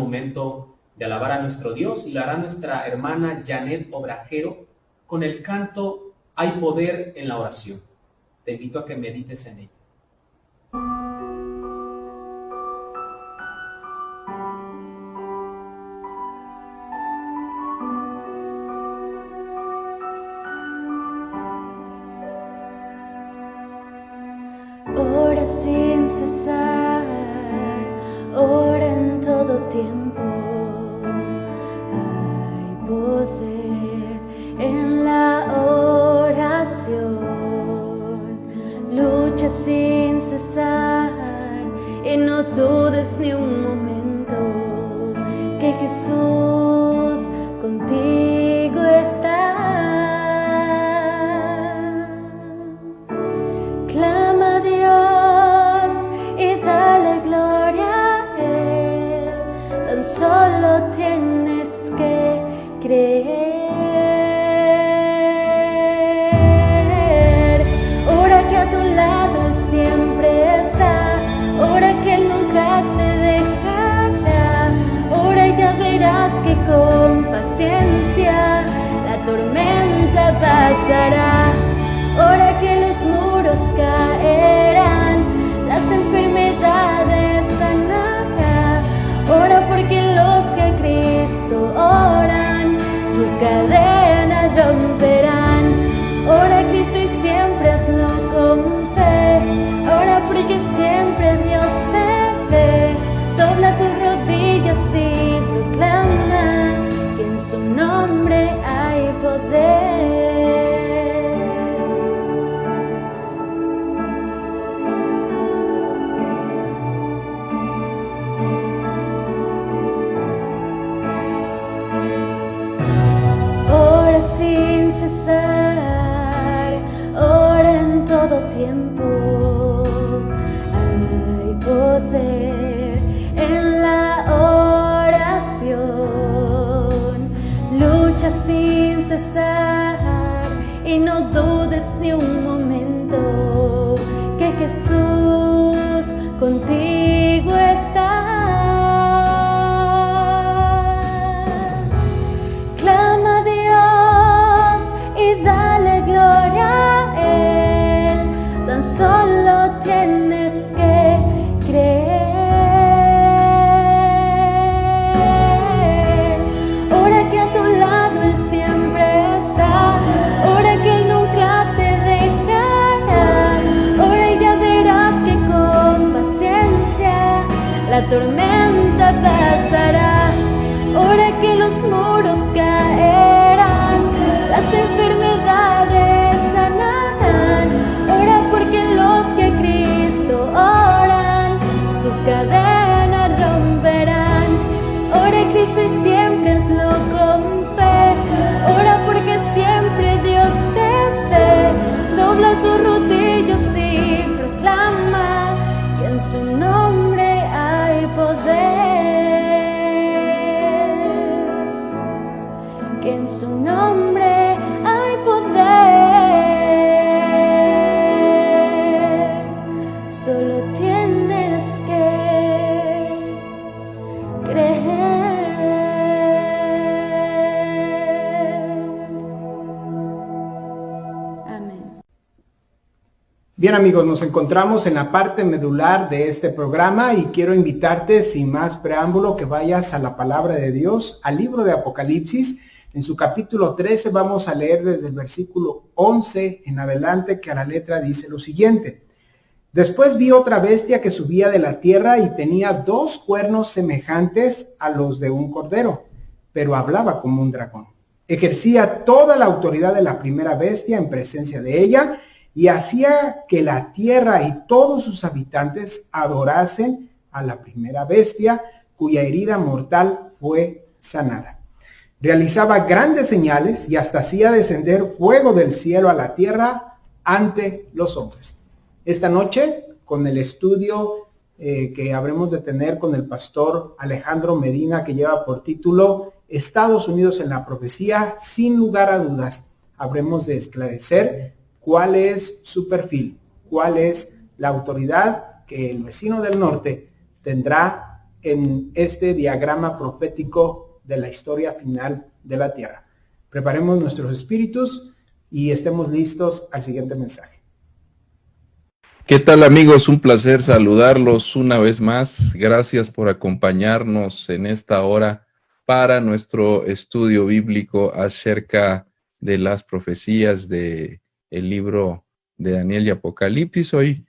momento de alabar a nuestro Dios y lo hará nuestra hermana Janet Obrajero con el canto Hay poder en la oración. Te invito a que medites en ello. Ora sin cesar, ora en todo tiempo. Hay poder en la oración. Lucha sin cesar y no dudes ni un momento que Jesús contigo está. Clama a Dios y dale gloria a Él. Tan solo tienes que creer. Ora que a tu lado Él siempre está. Ora que Él nunca te dejará. Ora y ya verás que con paciencia la tormenta pasará. Ora que los muros caerán, las enfermedades sanará. Ora porque los que a Cristo oran, sus cadenas romperán. Ora a Cristo y siempre hazlo con fe. Ora porque siempre Dios te ve. Dobla tus rodillas y proclama que en su nombre hay poder. Sin cesar, ora en todo tiempo. Hay poder en la oración. Lucha sin cesar y no dudes ni un momento que Jesús contigo está. Clama a Dios y dale gloria a Él. Tan solo tienes que creer. Ora que a tu lado Él siempre está. Ora que Él nunca te dejará. Ora y ya verás que con paciencia la tormenta pasará. Ora que los muros caerán, las enfermedades sanarán. Ora porque los que a Cristo oran, sus cadenas romperán. Ora a Cristo y siempre hazlo con fe. Ora porque siempre Dios te ve. Dobla tus rodillas y proclama que en su nombre hay poder. Que en su nombre hay poder. Solo tienes que creer. Amén. Bien amigos, nos encontramos en la parte medular de este programa y quiero invitarte sin más preámbulo que vayas a la palabra de Dios, al libro de Apocalipsis. En su capítulo 13 vamos a leer desde el versículo 11 en adelante, que a la letra dice lo siguiente. Después vi otra bestia que subía de la tierra y tenía 2 cuernos semejantes a los de un cordero, pero hablaba como un dragón. Ejercía toda la autoridad de la primera bestia en presencia de ella y hacía que la tierra y todos sus habitantes adorasen a la primera bestia, cuya herida mortal fue sanada. Realizaba grandes señales y hasta hacía descender fuego del cielo a la tierra ante los hombres. Esta noche, con el estudio que habremos de tener con el pastor Alejandro Medina, que lleva por título Estados Unidos en la profecía, sin lugar a dudas, habremos de esclarecer cuál es su perfil, cuál es la autoridad que el vecino del norte tendrá en este diagrama profético de la historia final de la tierra. Preparemos nuestros espíritus y estemos listos al siguiente mensaje. ¿Qué tal, amigos? Un placer saludarlos una vez más. Gracias por acompañarnos en esta hora para nuestro estudio bíblico acerca de las profecías del libro de Daniel y Apocalipsis. Hoy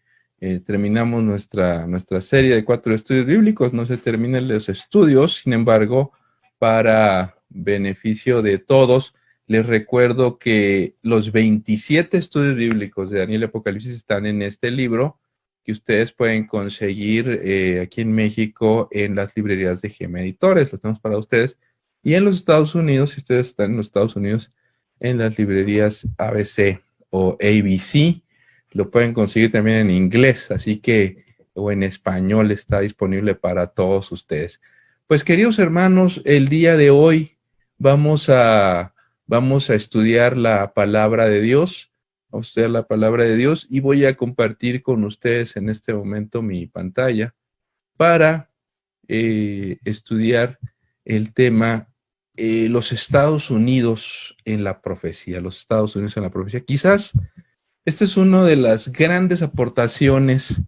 terminamos nuestra serie de 4 estudios bíblicos. No se terminan los estudios, sin embargo, para beneficio de todos, les recuerdo que los 27 estudios bíblicos de Daniel y Apocalipsis están en este libro que ustedes pueden conseguir aquí en México en las librerías de Gema Editores. Lo tenemos para ustedes. Y en los Estados Unidos, si ustedes están en los Estados Unidos, en las librerías ABC o ABC, lo pueden conseguir también en inglés, así que, o en español, está disponible para todos ustedes. Pues, queridos hermanos, el día de hoy vamos a estudiar la palabra de Dios, y voy a compartir con ustedes en este momento mi pantalla para estudiar el tema los Estados Unidos en la profecía, Quizás esta es una de las grandes aportaciones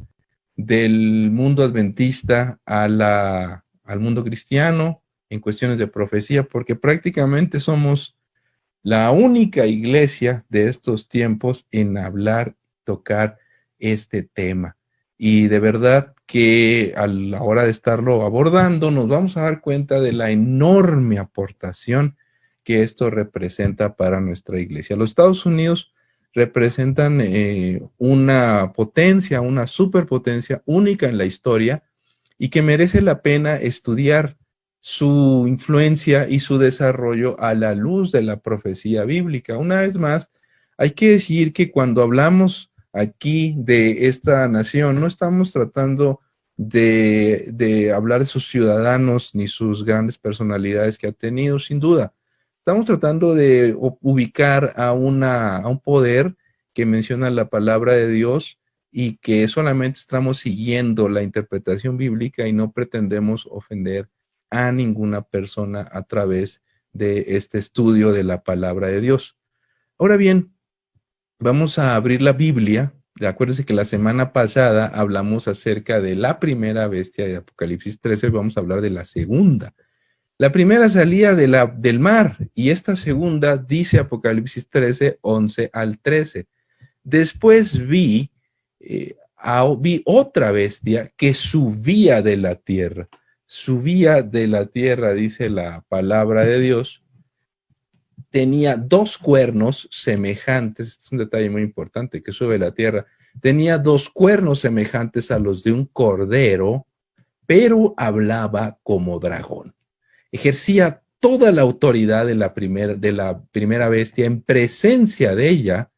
del mundo adventista al mundo cristiano en cuestiones de profecía, porque prácticamente somos la única iglesia de estos tiempos en tocar este tema. Y de verdad que a la hora de estarlo abordando, nos vamos a dar cuenta de la enorme aportación que esto representa para nuestra iglesia. Los Estados Unidos representan una potencia, una superpotencia única en la historia y que merece la pena estudiar su influencia y su desarrollo a la luz de la profecía bíblica. Una vez más, hay que decir que cuando hablamos aquí de esta nación, no estamos tratando de hablar de sus ciudadanos ni sus grandes personalidades que ha tenido, sin duda. Estamos tratando de ubicar a un poder que menciona la palabra de Dios y que solamente estamos siguiendo la interpretación bíblica y no pretendemos ofender a ninguna persona a través de este estudio de la palabra de Dios. Ahora bien, vamos a abrir la Biblia. Acuérdense que la semana pasada hablamos acerca de la primera bestia de Apocalipsis 13, vamos a hablar de la segunda. La primera salía del mar y esta segunda dice Apocalipsis 13, 11 al 13. Después vi otra bestia que subía de la tierra. Subía de la tierra, dice la palabra de Dios. Tenía 2 cuernos semejantes, este es un detalle muy importante, que sube de la tierra. Tenía 2 cuernos semejantes a los de un cordero, pero hablaba como dragón. Ejercía toda la autoridad de la primera bestia en presencia de ella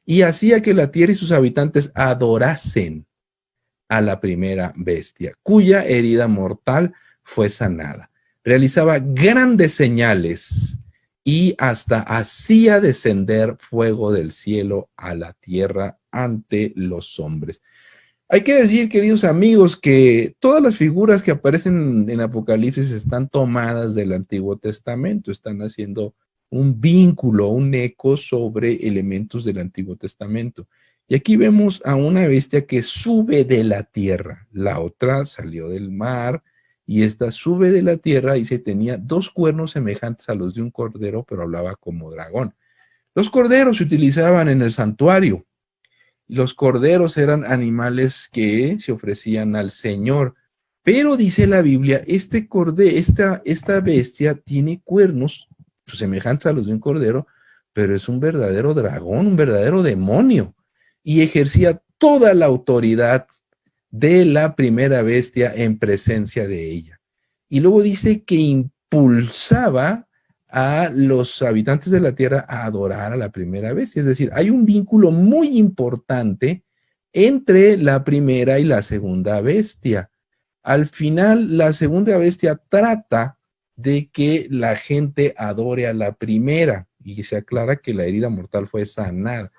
y hacía que la tierra y sus habitantes adorasen a la primera bestia, cuya herida mortal fue sanada. Realizaba grandes señales y hasta hacía descender fuego del cielo a la tierra ante los hombres. Hay que decir, queridos amigos, que todas las figuras que aparecen en Apocalipsis están tomadas del Antiguo Testamento, están haciendo un vínculo, un eco sobre elementos del Antiguo Testamento. Y aquí vemos a una bestia que sube de la tierra, la otra salió del mar, y esta sube de la tierra y tenía 2 cuernos semejantes a los de un cordero, pero hablaba como dragón. Los corderos se utilizaban en el santuario. Los corderos eran animales que se ofrecían al Señor. Pero dice la Biblia, esta bestia tiene cuernos semejantes a los de un cordero, pero es un verdadero dragón, un verdadero demonio. Y ejercía toda la autoridad de la primera bestia en presencia de ella. Y luego dice que impulsaba a los habitantes de la tierra a adorar a la primera bestia. Es decir, hay un vínculo muy importante entre la primera y la segunda bestia. Al final, la segunda bestia trata de que la gente adore a la primera y se aclara que la herida mortal fue sanada.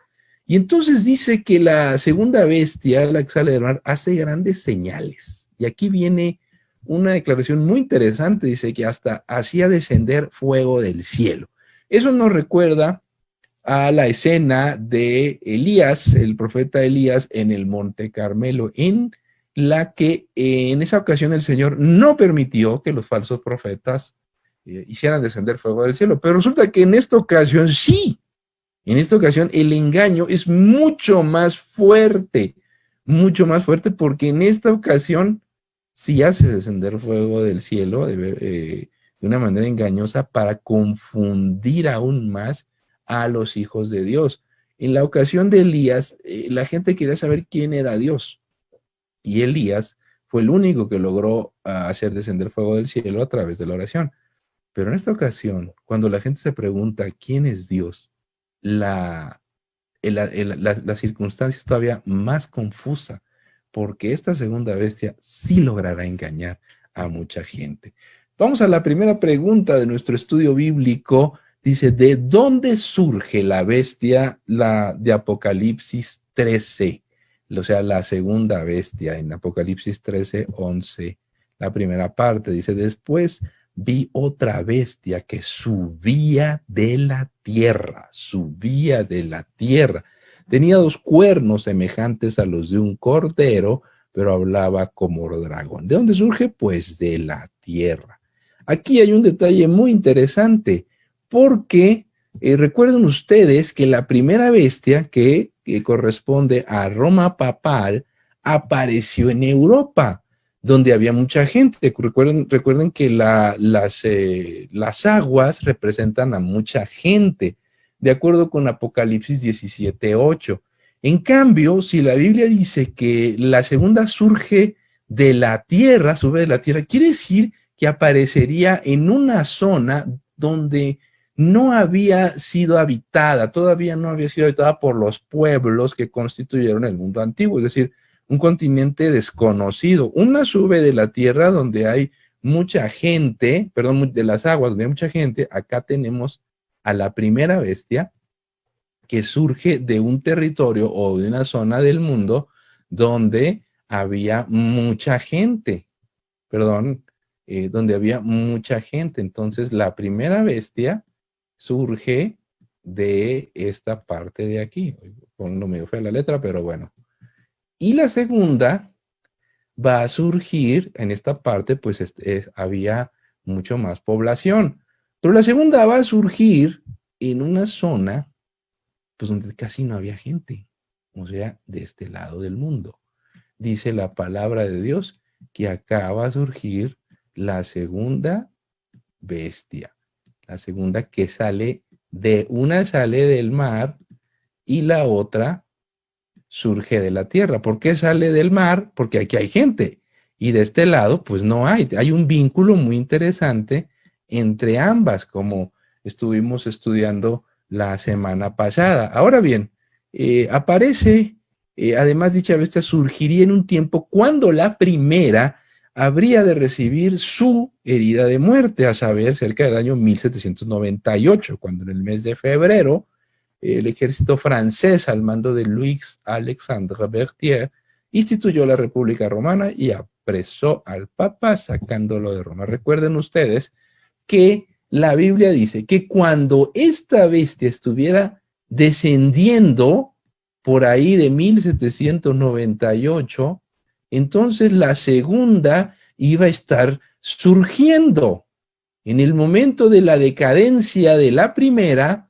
Y entonces dice que la segunda bestia, la que sale del mar, hace grandes señales. Y aquí viene una declaración muy interesante, dice que hasta hacía descender fuego del cielo. Eso nos recuerda a la escena de Elías, el profeta Elías, en el Monte Carmelo, en la que en esa ocasión el Señor no permitió que los falsos profetas hicieran descender fuego del cielo. Pero resulta que en esta ocasión sí. En esta ocasión el engaño es mucho más fuerte porque en esta ocasión sí hace descender fuego del cielo de una manera engañosa para confundir aún más a los hijos de Dios. En la ocasión de Elías, la gente quería saber quién era Dios. Y Elías fue el único que logró hacer descender fuego del cielo a través de la oración. Pero en esta ocasión, cuando la gente se pregunta quién es Dios, la circunstancia es todavía más confusa, porque esta segunda bestia sí logrará engañar a mucha gente. Vamos a la primera pregunta de nuestro estudio bíblico. Dice, ¿de dónde surge la bestia de Apocalipsis 13? O sea, la segunda bestia en Apocalipsis 13, 11. La primera parte dice, después vi otra bestia que subía de la tierra. Tenía 2 cuernos semejantes a los de un cordero, pero hablaba como dragón. ¿De dónde surge? Pues de la tierra. Aquí hay un detalle muy interesante, porque recuerden ustedes que la primera bestia que corresponde a Roma papal apareció en Europa, donde había mucha gente. Recuerden que las aguas representan a mucha gente, de acuerdo con Apocalipsis 17:8. En cambio, si la Biblia dice que la segunda surge de la tierra, sube de la tierra, quiere decir que aparecería en una zona donde no había sido habitada, todavía no había sido habitada por los pueblos que constituyeron el mundo antiguo, es decir, un continente desconocido. Una sube de la tierra donde hay mucha gente, perdón, de las aguas donde hay mucha gente. Acá tenemos a la primera bestia que surge de un territorio o de una zona del mundo donde había mucha gente, donde había mucha gente. Entonces, la primera bestia surge de esta parte de aquí. No me fue la letra, pero bueno. Y la segunda va a surgir en esta parte, pues había mucho más población. Pero la segunda va a surgir en una zona, pues donde casi no había gente. O sea, de este lado del mundo. Dice la palabra de Dios que acá va a surgir la segunda bestia. La segunda que sale sale del mar y la otra surge de la tierra. ¿Por qué sale del mar? Porque aquí hay gente. Y de este lado, pues no hay. Hay un vínculo muy interesante entre ambas, como estuvimos estudiando la semana pasada. Ahora bien, aparece, además dicha bestia surgiría en un tiempo cuando la primera habría de recibir su herida de muerte, a saber, cerca del año 1798, cuando en el mes de febrero, el ejército francés al mando de Louis Alexandre Berthier instituyó la República Romana y apresó al Papa sacándolo de Roma. Recuerden ustedes que la Biblia dice que cuando esta bestia estuviera descendiendo por ahí de 1798, entonces la segunda iba a estar surgiendo. En el momento de la decadencia de la primera,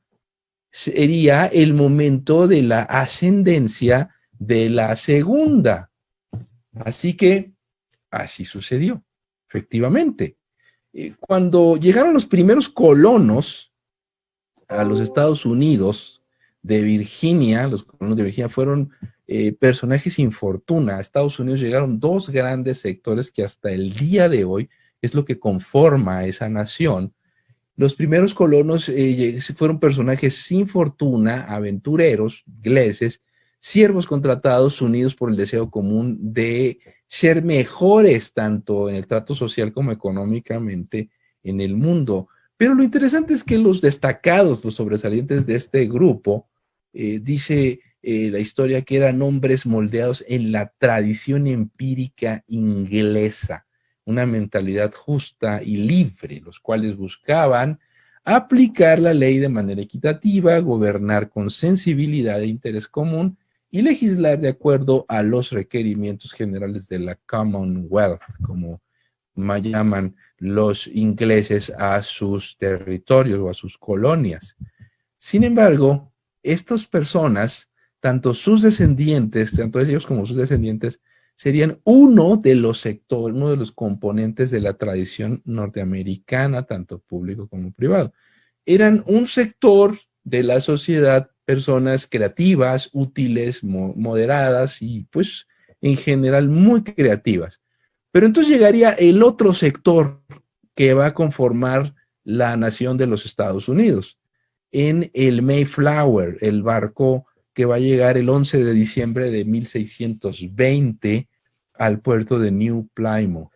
sería el momento de la ascendencia de la segunda. Así que así sucedió, efectivamente. Cuando llegaron los primeros colonos a los Estados Unidos de Virginia, los colonos de Virginia fueron personajes sin fortuna. A Estados Unidos llegaron 2 grandes sectores que hasta el día de hoy es lo que conforma a esa nación. Los primeros colonos fueron personajes sin fortuna, aventureros, ingleses, siervos contratados, unidos por el deseo común de ser mejores tanto en el trato social como económicamente en el mundo. Pero lo interesante es que los destacados, los sobresalientes de este grupo, dice la historia que eran hombres moldeados en la tradición empírica inglesa. una mentalidad justa y libre, los cuales buscaban aplicar la ley de manera equitativa, gobernar con sensibilidad e interés común y legislar de acuerdo a los requerimientos generales de la Commonwealth, como llaman los ingleses a sus territorios o a sus colonias. Sin embargo, estas personas, tanto sus descendientes, tanto ellos como sus descendientes, serían uno de los sectores, uno de los componentes de la tradición norteamericana, tanto público como privado. Eran un sector de la sociedad, personas creativas, útiles, moderadas y pues en general muy creativas. Pero entonces llegaría el otro sector que va a conformar la nación de los Estados Unidos en el Mayflower, el barco que va a llegar el 11 de diciembre de 1620 al puerto de New Plymouth.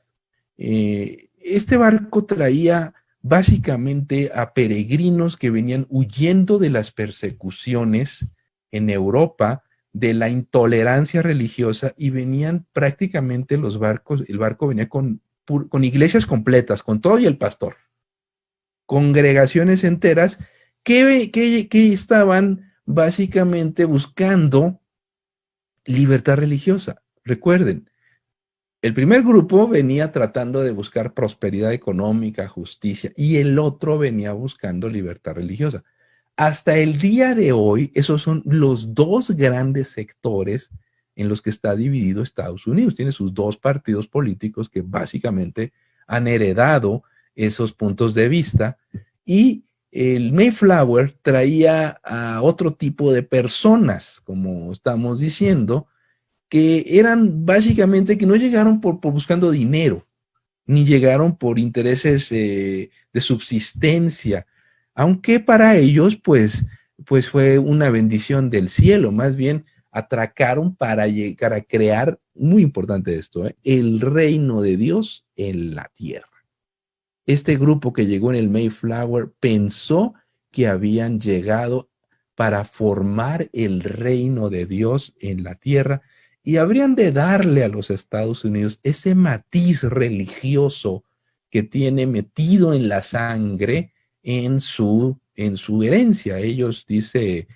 Este barco traía básicamente a peregrinos que venían huyendo de las persecuciones en Europa, de la intolerancia religiosa, y venían prácticamente el barco venía con iglesias completas, con todo y el pastor, congregaciones enteras que estaban básicamente buscando libertad religiosa. Recuerden, el primer grupo venía tratando de buscar prosperidad económica, justicia, y el otro venía buscando libertad religiosa. Hasta el día de hoy, esos son los dos grandes sectores en los que está dividido Estados Unidos. Tiene sus dos partidos políticos que básicamente han heredado esos puntos de vista, y el Mayflower traía a otro tipo de personas, como estamos diciendo, que eran básicamente que no llegaron por buscando dinero, ni llegaron por intereses de subsistencia, aunque para ellos pues fue una bendición del cielo. Más bien atracaron para llegar a crear, muy importante esto, el reino de Dios en la tierra. Este grupo que llegó en el Mayflower pensó que habían llegado para formar el reino de Dios en la tierra, y habrían de darle a los Estados Unidos ese matiz religioso que tiene metido en la sangre en su herencia. Ellos, dice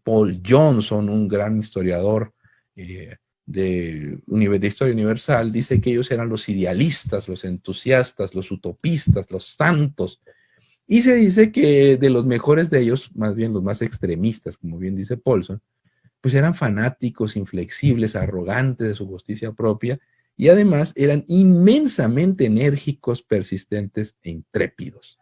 Paul Johnson, un gran historiador de Historia Universal, dice que ellos eran los idealistas, los entusiastas, los utopistas, los santos. Y se dice que de los mejores de ellos, más bien los más extremistas, como bien dice Paulson, pues eran fanáticos, inflexibles, arrogantes de su justicia propia, y además eran inmensamente enérgicos, persistentes e intrépidos.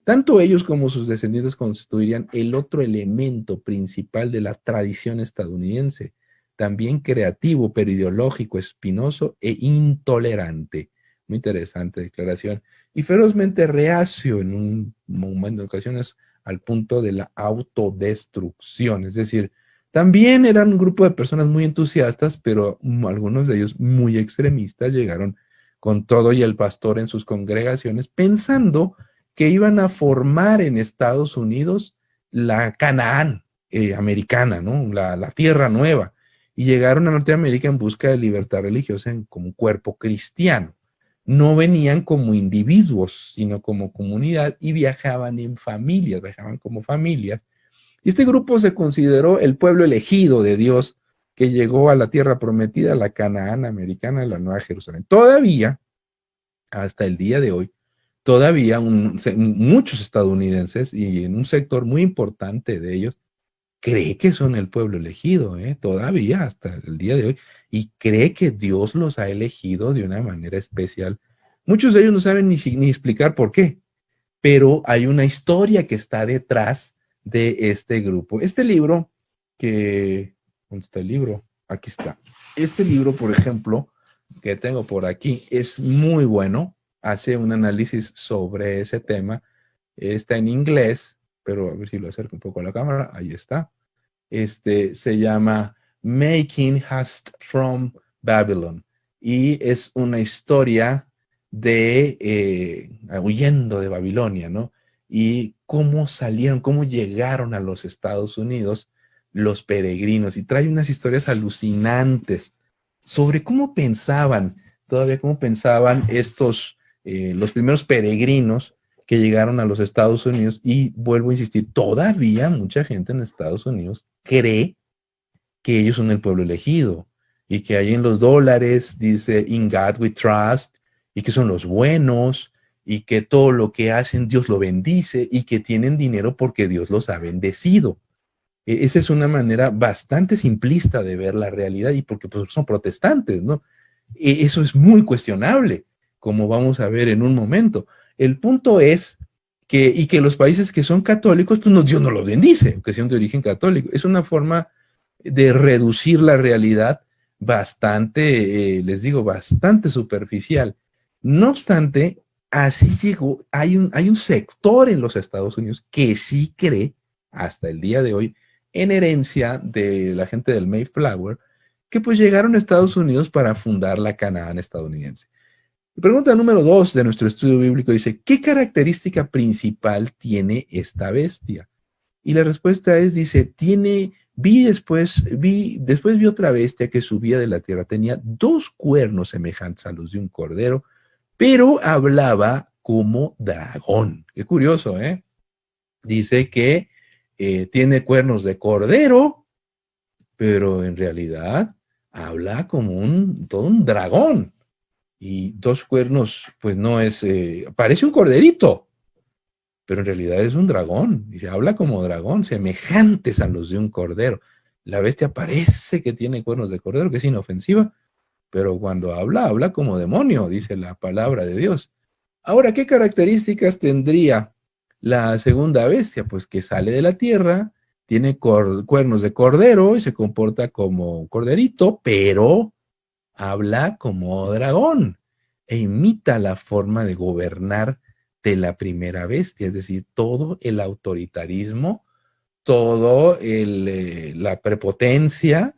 Tanto ellos como sus descendientes constituirían el otro elemento principal de la tradición estadounidense, también creativo, pero ideológico, espinoso e intolerante. Muy interesante declaración. Y ferozmente reacio en un momento de ocasiones al punto de la autodestrucción. Es decir, también eran un grupo de personas muy entusiastas, pero algunos de ellos muy extremistas. Llegaron con todo y el pastor en sus congregaciones, pensando que iban a formar en Estados Unidos la Canaán americana, ¿no? La tierra nueva. Y llegaron a Norteamérica en busca de libertad religiosa como un cuerpo cristiano. No venían como individuos, sino como comunidad, y viajaban en familias, viajaban como familias. Y este grupo se consideró el pueblo elegido de Dios que llegó a la tierra prometida, la Canaán americana, la Nueva Jerusalén. Todavía, hasta el día de hoy, todavía muchos estadounidenses, y en un sector muy importante de ellos, cree que son el pueblo elegido, todavía hasta el día de hoy, y cree que Dios los ha elegido de una manera especial. Muchos de ellos no saben ni explicar por qué, pero hay una historia que está detrás de este grupo. Este libro ¿dónde está el libro? Aquí está. Este libro, por ejemplo, que tengo por aquí, es muy bueno. Hace un análisis sobre ese tema. Está en inglés, pero a ver si lo acerco un poco a la cámara. Ahí está. Se llama Making Haste from Babylon. Y es una historia de huyendo de Babilonia, ¿no? Y cómo salieron, cómo llegaron a los Estados Unidos los peregrinos. Y trae unas historias alucinantes sobre cómo pensaban todavía cómo pensaban los primeros peregrinos que llegaron a los Estados Unidos, y vuelvo a insistir, todavía mucha gente en Estados Unidos cree que ellos son el pueblo elegido, y que ahí en los dólares dice "In God we trust", y que son los buenos, y que todo lo que hacen Dios lo bendice, y que tienen dinero porque Dios los ha bendecido. Esa es una manera bastante simplista de ver la realidad, y porque pues, son protestantes, ¿no? Eso es muy cuestionable, como vamos a ver en un momento. El punto es que los países que son católicos, pues Dios no los bendice, que sean de origen católico. Es una forma de reducir la realidad bastante, les digo, bastante superficial. No obstante, así llegó, hay un sector en los Estados Unidos que sí cree, hasta el día de hoy, en herencia de la gente del Mayflower, que pues llegaron a Estados Unidos para fundar la Canaán estadounidense. Pregunta número 2 de nuestro estudio bíblico dice, ¿qué característica principal tiene esta bestia? Y la respuesta es, dice, después vi otra bestia que subía de la tierra, tenía 2 cuernos semejantes a los de un cordero, pero hablaba como dragón. Qué curioso, ¿eh? Dice que tiene cuernos de cordero, pero en realidad habla como todo un dragón. Y 2 cuernos, pues no es, parece un corderito, pero en realidad es un dragón. Y se habla como dragón, semejantes a los de un cordero. La bestia parece que tiene cuernos de cordero, que es inofensiva, pero cuando habla como demonio, dice la palabra de Dios. Ahora, ¿qué características tendría la segunda bestia? Pues que sale de la tierra, tiene cuernos de cordero y se comporta como corderito, pero habla como dragón e imita la forma de gobernar de la primera bestia, es decir, todo el autoritarismo, todo la prepotencia,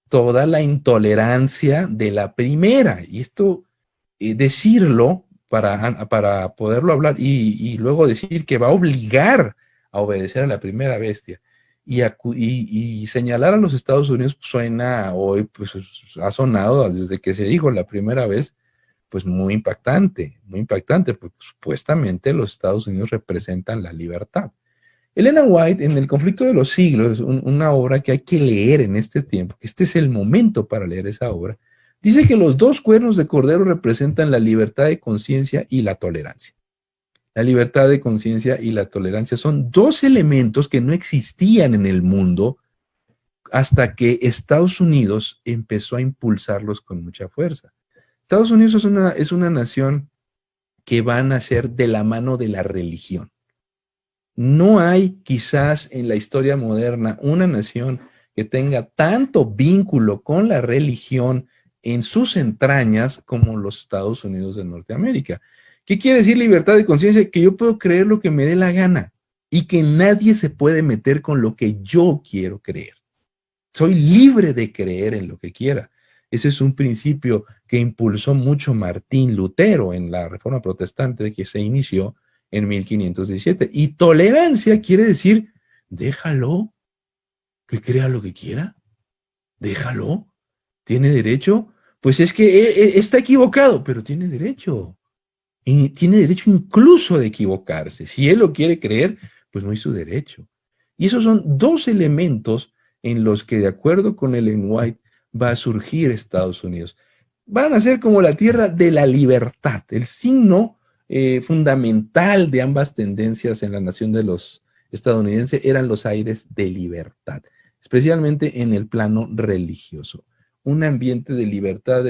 toda la intolerancia de la primera. Y esto, decirlo para poderlo hablar y luego decir que va a obligar a obedecer a la primera bestia y señalar a los Estados Unidos suena hoy, pues ha sonado desde que se dijo la primera vez, pues muy impactante, porque supuestamente los Estados Unidos representan la libertad. Elena White, en El conflicto de los siglos, una obra que hay que leer en este tiempo, que este es el momento para leer esa obra, dice que los 2 cuernos de cordero representan la libertad de conciencia y la tolerancia. La libertad de conciencia y la tolerancia son 2 elementos que no existían en el mundo hasta que Estados Unidos empezó a impulsarlos con mucha fuerza. Estados Unidos es una nación que va a nacer de la mano de la religión. No hay quizás en la historia moderna una nación que tenga tanto vínculo con la religión en sus entrañas como los Estados Unidos de Norteamérica. ¿Qué quiere decir libertad de conciencia? Que yo puedo creer lo que me dé la gana y que nadie se puede meter con lo que yo quiero creer. Soy libre de creer en lo que quiera. Ese es un principio que impulsó mucho Martín Lutero en la Reforma Protestante que se inició en 1517. Y tolerancia quiere decir, déjalo, que crea lo que quiera. Déjalo. ¿Tiene derecho? Pues es que está equivocado, pero tiene derecho. Y tiene derecho incluso de equivocarse. Si él lo quiere creer, pues no es su derecho. Y esos son 2 elementos en los que, de acuerdo con Ellen White, va a surgir Estados Unidos. Van a ser como la tierra de la libertad, el signo fundamental de ambas tendencias en la nación de los estadounidenses eran los aires de libertad, especialmente en el plano religioso. Un ambiente de libertad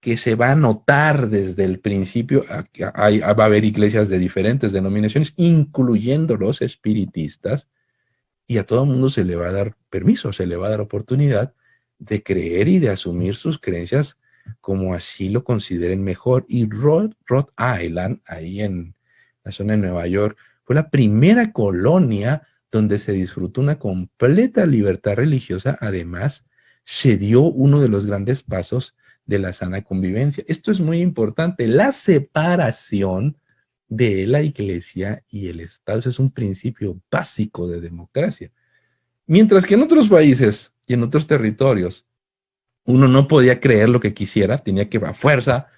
que se va a notar desde el principio. Va a haber iglesias de diferentes denominaciones, incluyendo los espiritistas, y a todo mundo se le va a dar permiso, se le va a dar oportunidad de creer y de asumir sus creencias como así lo consideren mejor. Y Rhode Island, ahí en la zona de Nueva York, fue la primera colonia donde se disfrutó una completa libertad religiosa. Además, se dio uno de los grandes pasos de la sana convivencia. Esto es muy importante, la separación de la iglesia y el Estado. Eso es un principio básico de democracia. Mientras que en otros países y en otros territorios, uno no podía creer lo que quisiera, tenía que a fuerza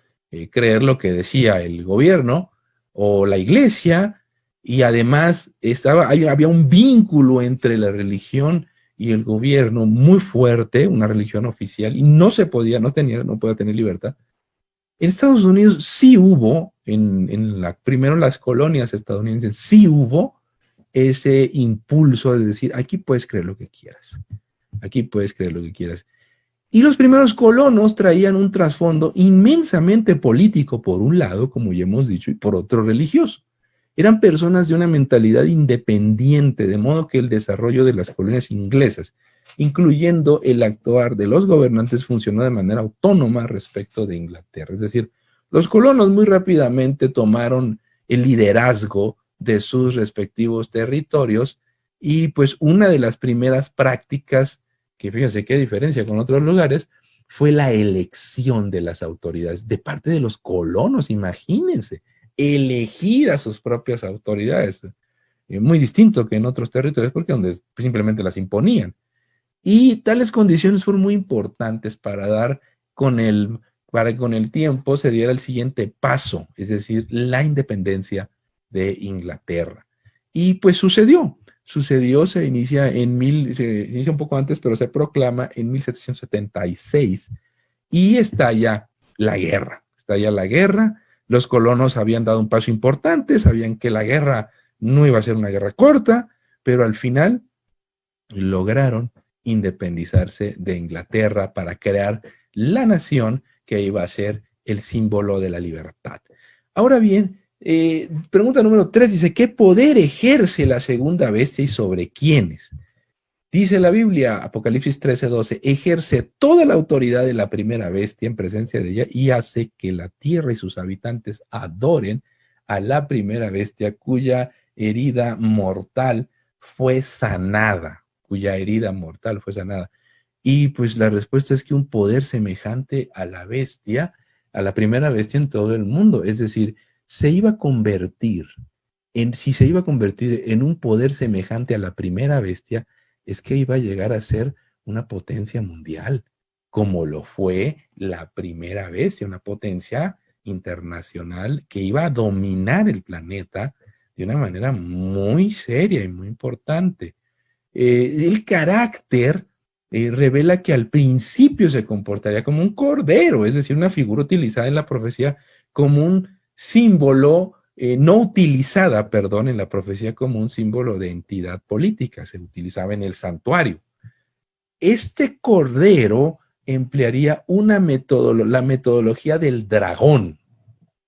creer lo que decía el gobierno o la iglesia, y además había un vínculo entre la religión y el gobierno muy fuerte, una religión oficial, y no podía tener libertad. En Estados Unidos sí hubo, primero en las colonias estadounidenses, sí hubo ese impulso de decir, aquí puedes creer lo que quieras, aquí puedes creer lo que quieras. Y los primeros colonos traían un trasfondo inmensamente político por un lado, como ya hemos dicho, y por otro religioso. Eran personas de una mentalidad independiente, de modo que el desarrollo de las colonias inglesas, incluyendo el actuar de los gobernantes, funcionó de manera autónoma respecto de Inglaterra. Es decir, los colonos muy rápidamente tomaron el liderazgo de sus respectivos territorios, y pues una de las primeras prácticas, que fíjense qué diferencia con otros lugares, fue la elección de las autoridades de parte de los colonos. Imagínense, elegir a sus propias autoridades. Muy distinto que en otros territorios, porque donde simplemente las imponían. Y tales condiciones fueron muy importantes para con el tiempo se diera el siguiente paso, es decir, la independencia de Inglaterra. Y pues sucedió, se inicia un poco antes, pero se proclama en 1776, y estalla la guerra. Los colonos habían dado un paso importante, sabían que la guerra no iba a ser una guerra corta, pero al final lograron independizarse de Inglaterra para crear la nación que iba a ser el símbolo de la libertad. Ahora bien, pregunta número 3 dice, ¿qué poder ejerce la segunda bestia y sobre quiénes? Dice la Biblia, Apocalipsis 13:12, ejerce toda la autoridad de la primera bestia en presencia de ella y hace que la tierra y sus habitantes adoren a la primera bestia cuya herida mortal fue sanada. Y pues la respuesta es que un poder semejante a la bestia, a la primera bestia en todo el mundo, es decir, si se iba a convertir en un poder semejante a la primera bestia, es que iba a llegar a ser una potencia mundial, como lo fue la primera bestia, una potencia internacional que iba a dominar el planeta de una manera muy seria y muy importante. El carácter revela que al principio se comportaría como un cordero, es decir, una figura utilizada en la profecía como un símbolo, no utilizada, perdón, en la profecía como un símbolo de entidad política, se utilizaba en el santuario. Este cordero emplearía la metodología del dragón.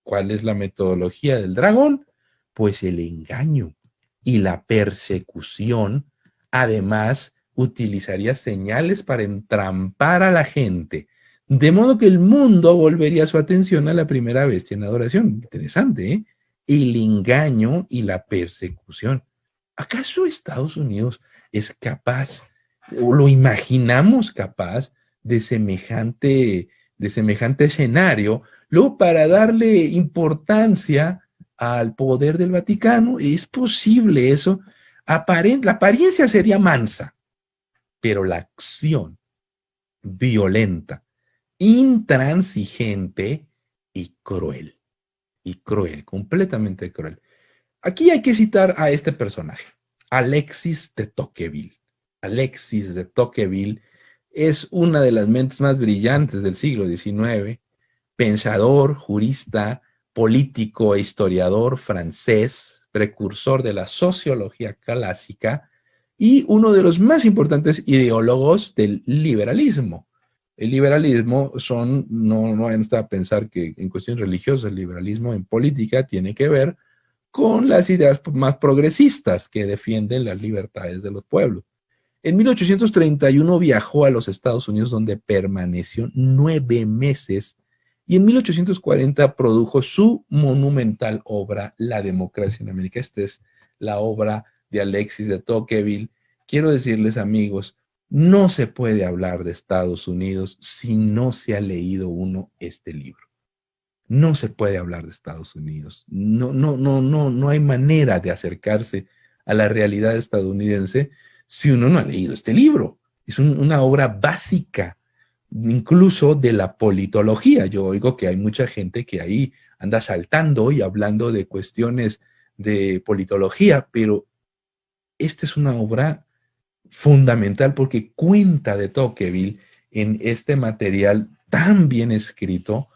¿Cuál es la metodología del dragón? Pues el engaño y la persecución. Además, utilizaría señales para entrampar a la gente, de modo que el mundo volvería su atención a la primera bestia en adoración. Interesante, ¿eh? El engaño y la persecución. ¿Acaso Estados Unidos es capaz, o lo imaginamos capaz, de semejante escenario? Luego, para darle importancia al poder del Vaticano, ¿es posible eso? La apariencia sería mansa, pero la acción violenta, intransigente y cruel, completamente cruel. Aquí hay que citar a este personaje, Alexis de Tocqueville. Alexis de Tocqueville es una de las mentes más brillantes del siglo XIX, pensador, jurista, político e historiador francés, precursor de la sociología clásica y uno de los más importantes ideólogos del liberalismo. El liberalismo no vayan a pensar que en cuestiones religiosas, el liberalismo en política tiene que ver con las ideas más progresistas que defienden las libertades de los pueblos. En 1831 viajó a los Estados Unidos, donde permaneció 9 meses, y en 1840 produjo su monumental obra, La democracia en América. Esta es la obra de Alexis de Tocqueville. Quiero decirles, amigos, no se puede hablar de Estados Unidos si no se ha leído uno este libro. No se puede hablar de Estados Unidos. No hay manera de acercarse a la realidad estadounidense si uno no ha leído este libro. Es una obra básica, incluso de la politología. Yo oigo que hay mucha gente que ahí anda saltando y hablando de cuestiones de politología, pero esta es una obra fundamental porque cuenta de Tocqueville en este material tan bien escrito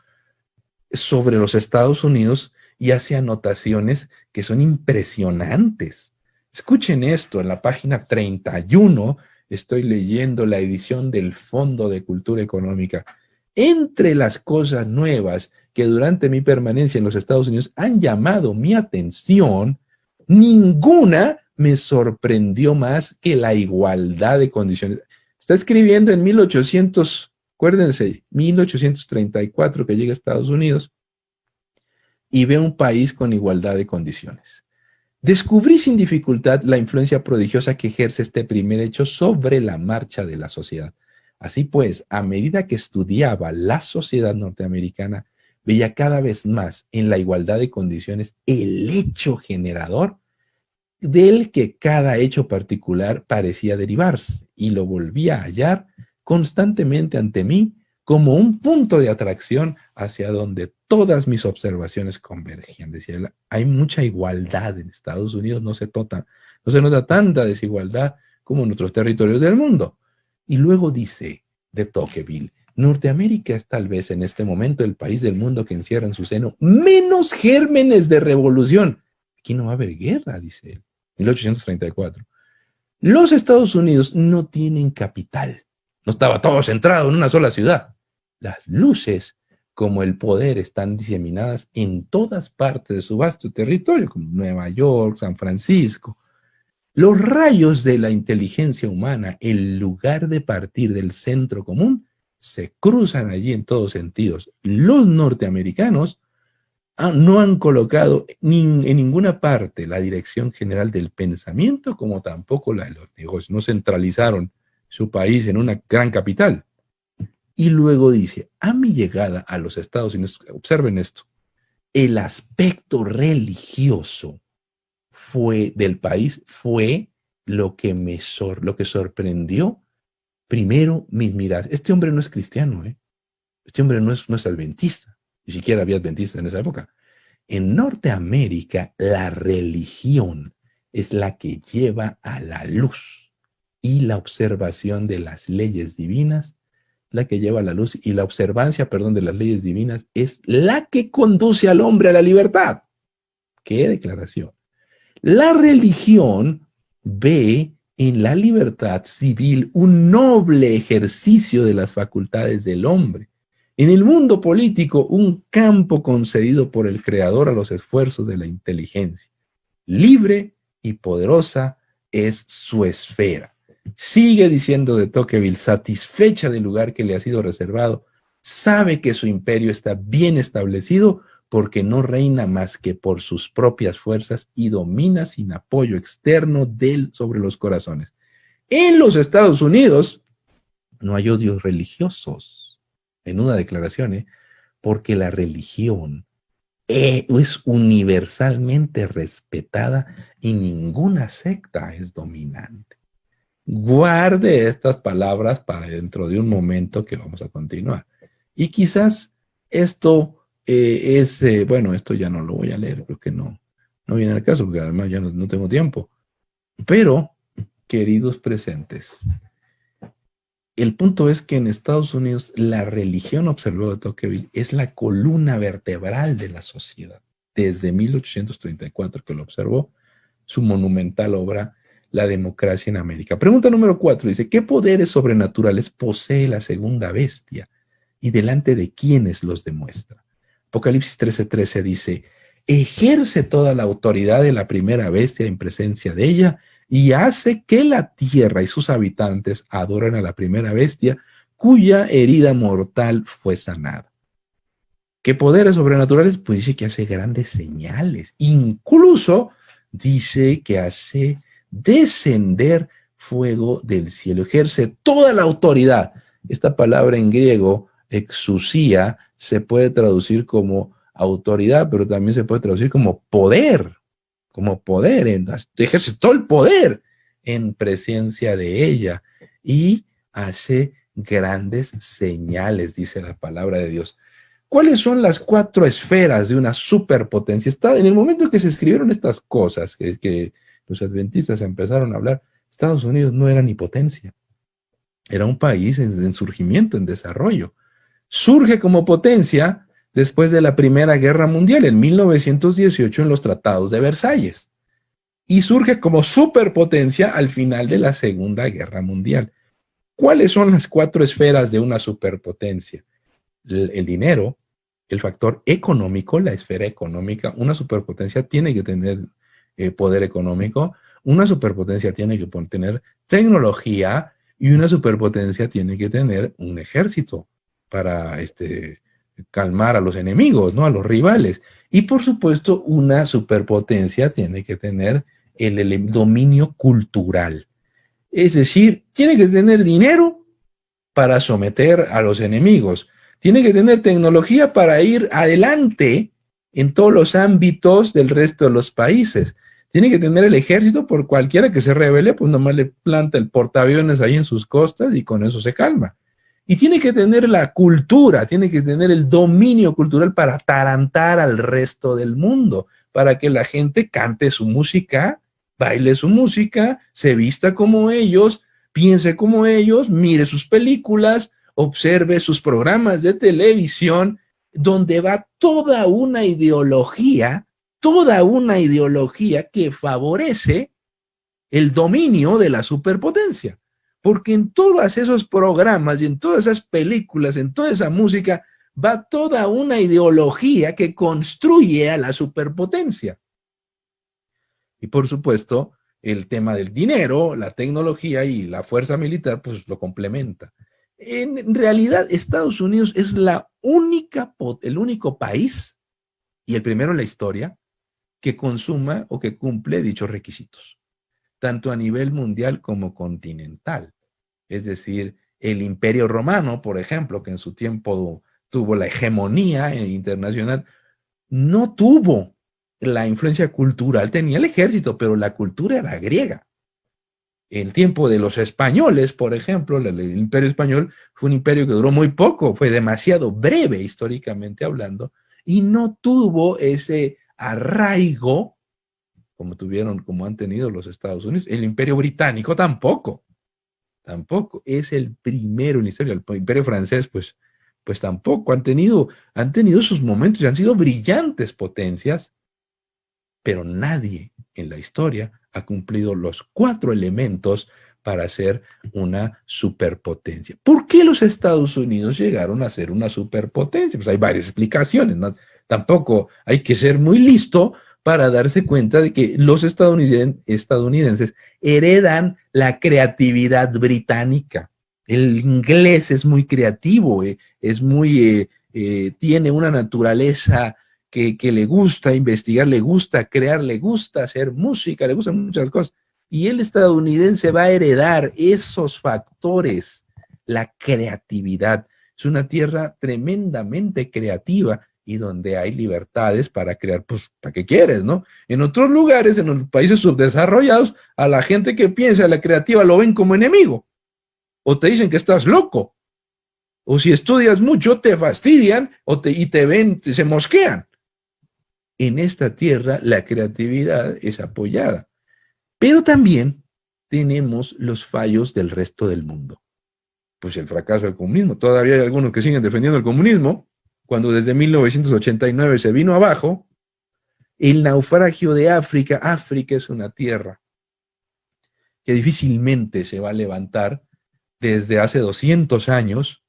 sobre los Estados Unidos y hace anotaciones que son impresionantes. Escuchen esto, en la página 31 estoy leyendo la edición del Fondo de Cultura Económica. Entre las cosas nuevas que durante mi permanencia en los Estados Unidos han llamado mi atención, ninguna me sorprendió más que la igualdad de condiciones. Está escribiendo en 1800, acuérdense, 1834 que llega a Estados Unidos y ve un país con igualdad de condiciones. Descubrí sin dificultad la influencia prodigiosa que ejerce este primer hecho sobre la marcha de la sociedad. Así pues, a medida que estudiaba la sociedad norteamericana, veía cada vez más en la igualdad de condiciones el hecho generador del que cada hecho particular parecía derivarse, y lo volvía a hallar constantemente ante mí como un punto de atracción hacia donde todas mis observaciones convergían. Decía él, hay mucha igualdad en Estados Unidos, no se nota tanta desigualdad como en otros territorios del mundo. Y luego dice de Tocqueville, Norteamérica es tal vez en este momento el país del mundo que encierra en su seno menos gérmenes de revolución. Aquí no va a haber guerra, dice él, 1834. Los Estados Unidos no tienen capital. No estaba todo centrado en una sola ciudad. Las luces, como el poder, están diseminadas en todas partes de su vasto territorio, como Nueva York, San Francisco. Los rayos de la inteligencia humana, en lugar de partir del centro común, se cruzan allí en todos sentidos. Los norteamericanos no han colocado en ninguna parte la dirección general del pensamiento, como tampoco la de los negocios. No centralizaron su país en una gran capital. Y luego dice, a mi llegada a los Estados Unidos, observen esto, el aspecto religioso del país fue lo que sorprendió primero mis miradas. Este hombre no es cristiano, este hombre no es adventista, ni siquiera había adventistas en esa época. En Norteamérica, la religión es la que lleva a la luz y la observación de las leyes divinas, la que lleva a la luz y la observancia, de las leyes divinas es la que conduce al hombre a la libertad. ¡Qué declaración! La religión ve en la libertad civil un noble ejercicio de las facultades del hombre. En el mundo político, un campo concedido por el Creador a los esfuerzos de la inteligencia. Libre y poderosa es su esfera. Sigue diciendo de Tocqueville, satisfecha del lugar que le ha sido reservado, sabe que su imperio está bien establecido porque no reina más que por sus propias fuerzas y domina sin apoyo externo sobre los corazones. En los Estados Unidos no hay odios religiosos, en una declaración, porque la religión es universalmente respetada y ninguna secta es dominante. Guarde estas palabras para dentro de un momento que vamos a continuar. Y quizás esto esto ya no lo voy a leer, creo que no viene al caso, porque además ya no tengo tiempo. Pero, queridos presentes, el punto es que en Estados Unidos la religión, observó de Tocqueville, es la columna vertebral de la sociedad. Desde 1834 que lo observó, su monumental obra, La democracia en América. Pregunta número 4, dice, ¿qué poderes sobrenaturales posee la segunda bestia y delante de quiénes los demuestra? Apocalipsis 13:13 dice, ejerce toda la autoridad de la primera bestia en presencia de ella y hace que la tierra y sus habitantes adoren a la primera bestia cuya herida mortal fue sanada. ¿Qué poderes sobrenaturales? Pues dice que hace grandes señales. Incluso dice que hace descender fuego del cielo. Ejerce toda la autoridad. Esta palabra en griego, exousia, se puede traducir como autoridad, pero también se puede traducir como poder. Ejerce todo el poder en presencia de ella y hace grandes señales, dice la palabra de Dios. ¿Cuáles son las 4 esferas de una superpotencia? Está en el momento en que se escribieron estas cosas, que los adventistas empezaron a hablar, Estados Unidos no era ni potencia. Era un país en surgimiento, en desarrollo. Surge como potencia después de la Primera Guerra Mundial, en 1918, en los Tratados de Versalles. Y surge como superpotencia al final de la Segunda Guerra Mundial. ¿Cuáles son las 4 esferas de una superpotencia? El dinero, el factor económico, la esfera económica. Una superpotencia tiene que tener poder económico, una superpotencia tiene que tener tecnología y una superpotencia tiene que tener un ejército para calmar a los enemigos, ¿no? A los rivales. Y por supuesto, una superpotencia tiene que tener el dominio cultural. Es decir, tiene que tener dinero para someter a los enemigos. Tiene que tener tecnología para ir adelante en todos los ámbitos del resto de los países. Tiene que tener el ejército, por cualquiera que se rebele, pues nomás le planta el portaaviones ahí en sus costas y con eso se calma. Y tiene que tener la cultura, tiene que tener el dominio cultural para atarantar al resto del mundo, para que la gente cante su música, baile su música, se vista como ellos, piense como ellos, mire sus películas, observe sus programas de televisión, donde va toda una ideología que favorece el dominio de la superpotencia. Porque en todos esos programas y en todas esas películas, en toda esa música, va toda una ideología que construye a la superpotencia. Y por supuesto, el tema del dinero, la tecnología y la fuerza militar, pues lo complementa. En realidad, Estados Unidos es el único país, y el primero en la historia, que consuma o que cumple dichos requisitos, tanto a nivel mundial como continental. Es decir, el Imperio Romano, por ejemplo, que en su tiempo tuvo la hegemonía internacional, no tuvo la influencia cultural, tenía el ejército, pero la cultura era griega. En el tiempo de los españoles, por ejemplo, el Imperio Español fue un imperio que duró muy poco, fue demasiado breve históricamente hablando, y no tuvo ese arraigo como han tenido los Estados Unidos. El Imperio Británico tampoco es el primero en la historia. El Imperio Francés pues tampoco han tenido sus momentos y han sido brillantes potencias, pero nadie en la historia ha cumplido los 4 elementos para ser una superpotencia. ¿Por qué los Estados Unidos llegaron a ser una superpotencia? Pues hay varias explicaciones, ¿no? Tampoco hay que ser muy listo para darse cuenta de que los estadounidenses heredan la creatividad británica. El inglés es muy creativo, tiene una naturaleza que le gusta investigar, le gusta crear, le gusta hacer música, le gustan muchas cosas. Y el estadounidense va a heredar esos factores, la creatividad. Es una tierra tremendamente creativa y donde hay libertades para crear, pues, ¿para qué quieres, no? En otros lugares, en los países subdesarrollados, a la gente que piensa la creativa lo ven como enemigo. O te dicen que estás loco. O si estudias mucho, te fastidian y te ven, se mosquean. En esta tierra la creatividad es apoyada. Pero también tenemos los fallos del resto del mundo. Pues el fracaso del comunismo. Todavía hay algunos que siguen defendiendo el comunismo, cuando desde 1989 se vino abajo. El naufragio de África. África es una tierra que difícilmente se va a levantar desde hace 200 años,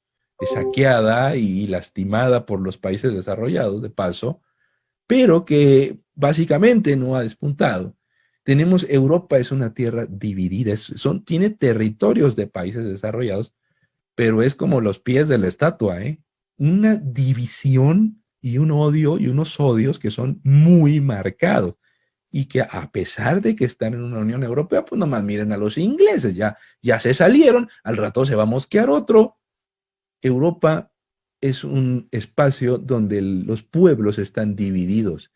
saqueada y lastimada por los países desarrollados, de paso, pero que básicamente no ha despuntado. Tenemos Europa, es una tierra dividida, tiene territorios de países desarrollados, pero es como los pies de la estatua, una división y un odio y unos odios que son muy marcados y que a pesar de que están en una Unión Europea, pues nomás miren a los ingleses, ya se salieron, al rato se va a mosquear otro. Europa es un espacio donde los pueblos están divididos.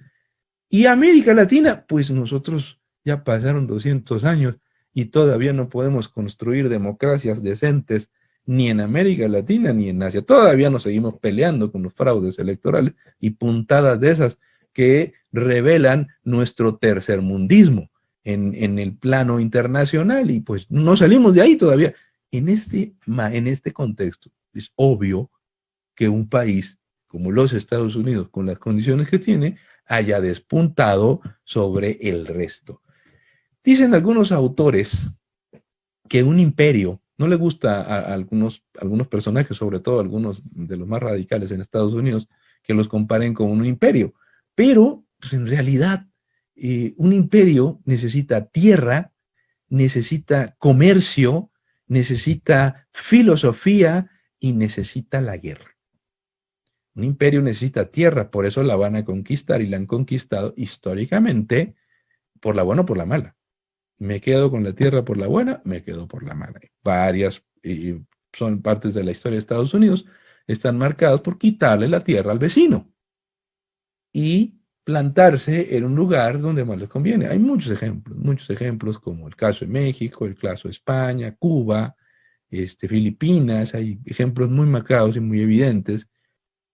Y América Latina, pues nosotros ya pasaron 200 años y todavía no podemos construir democracias decentes ni en América Latina, ni en Asia. Todavía nos seguimos peleando con los fraudes electorales y puntadas de esas que revelan nuestro tercermundismo en el plano internacional, y pues no salimos de ahí todavía. En este contexto es obvio que un país como los Estados Unidos, con las condiciones que tiene, haya despuntado sobre el resto. Dicen algunos autores que un imperio, no le gusta a algunos personajes, sobre todo algunos de los más radicales en Estados Unidos, que los comparen con un imperio, pero pues en realidad un imperio necesita tierra, necesita comercio, necesita filosofía y necesita la guerra. Un imperio necesita tierra, por eso la van a conquistar y la han conquistado históricamente por la buena o por la mala. Me quedo con la tierra por la buena, me quedo por la mala. Varias son partes de la historia de Estados Unidos, están marcadas por quitarle la tierra al vecino y plantarse en un lugar donde más les conviene. Hay muchos ejemplos como el caso de México, el caso de España, Cuba, Filipinas. Hay ejemplos muy marcados y muy evidentes.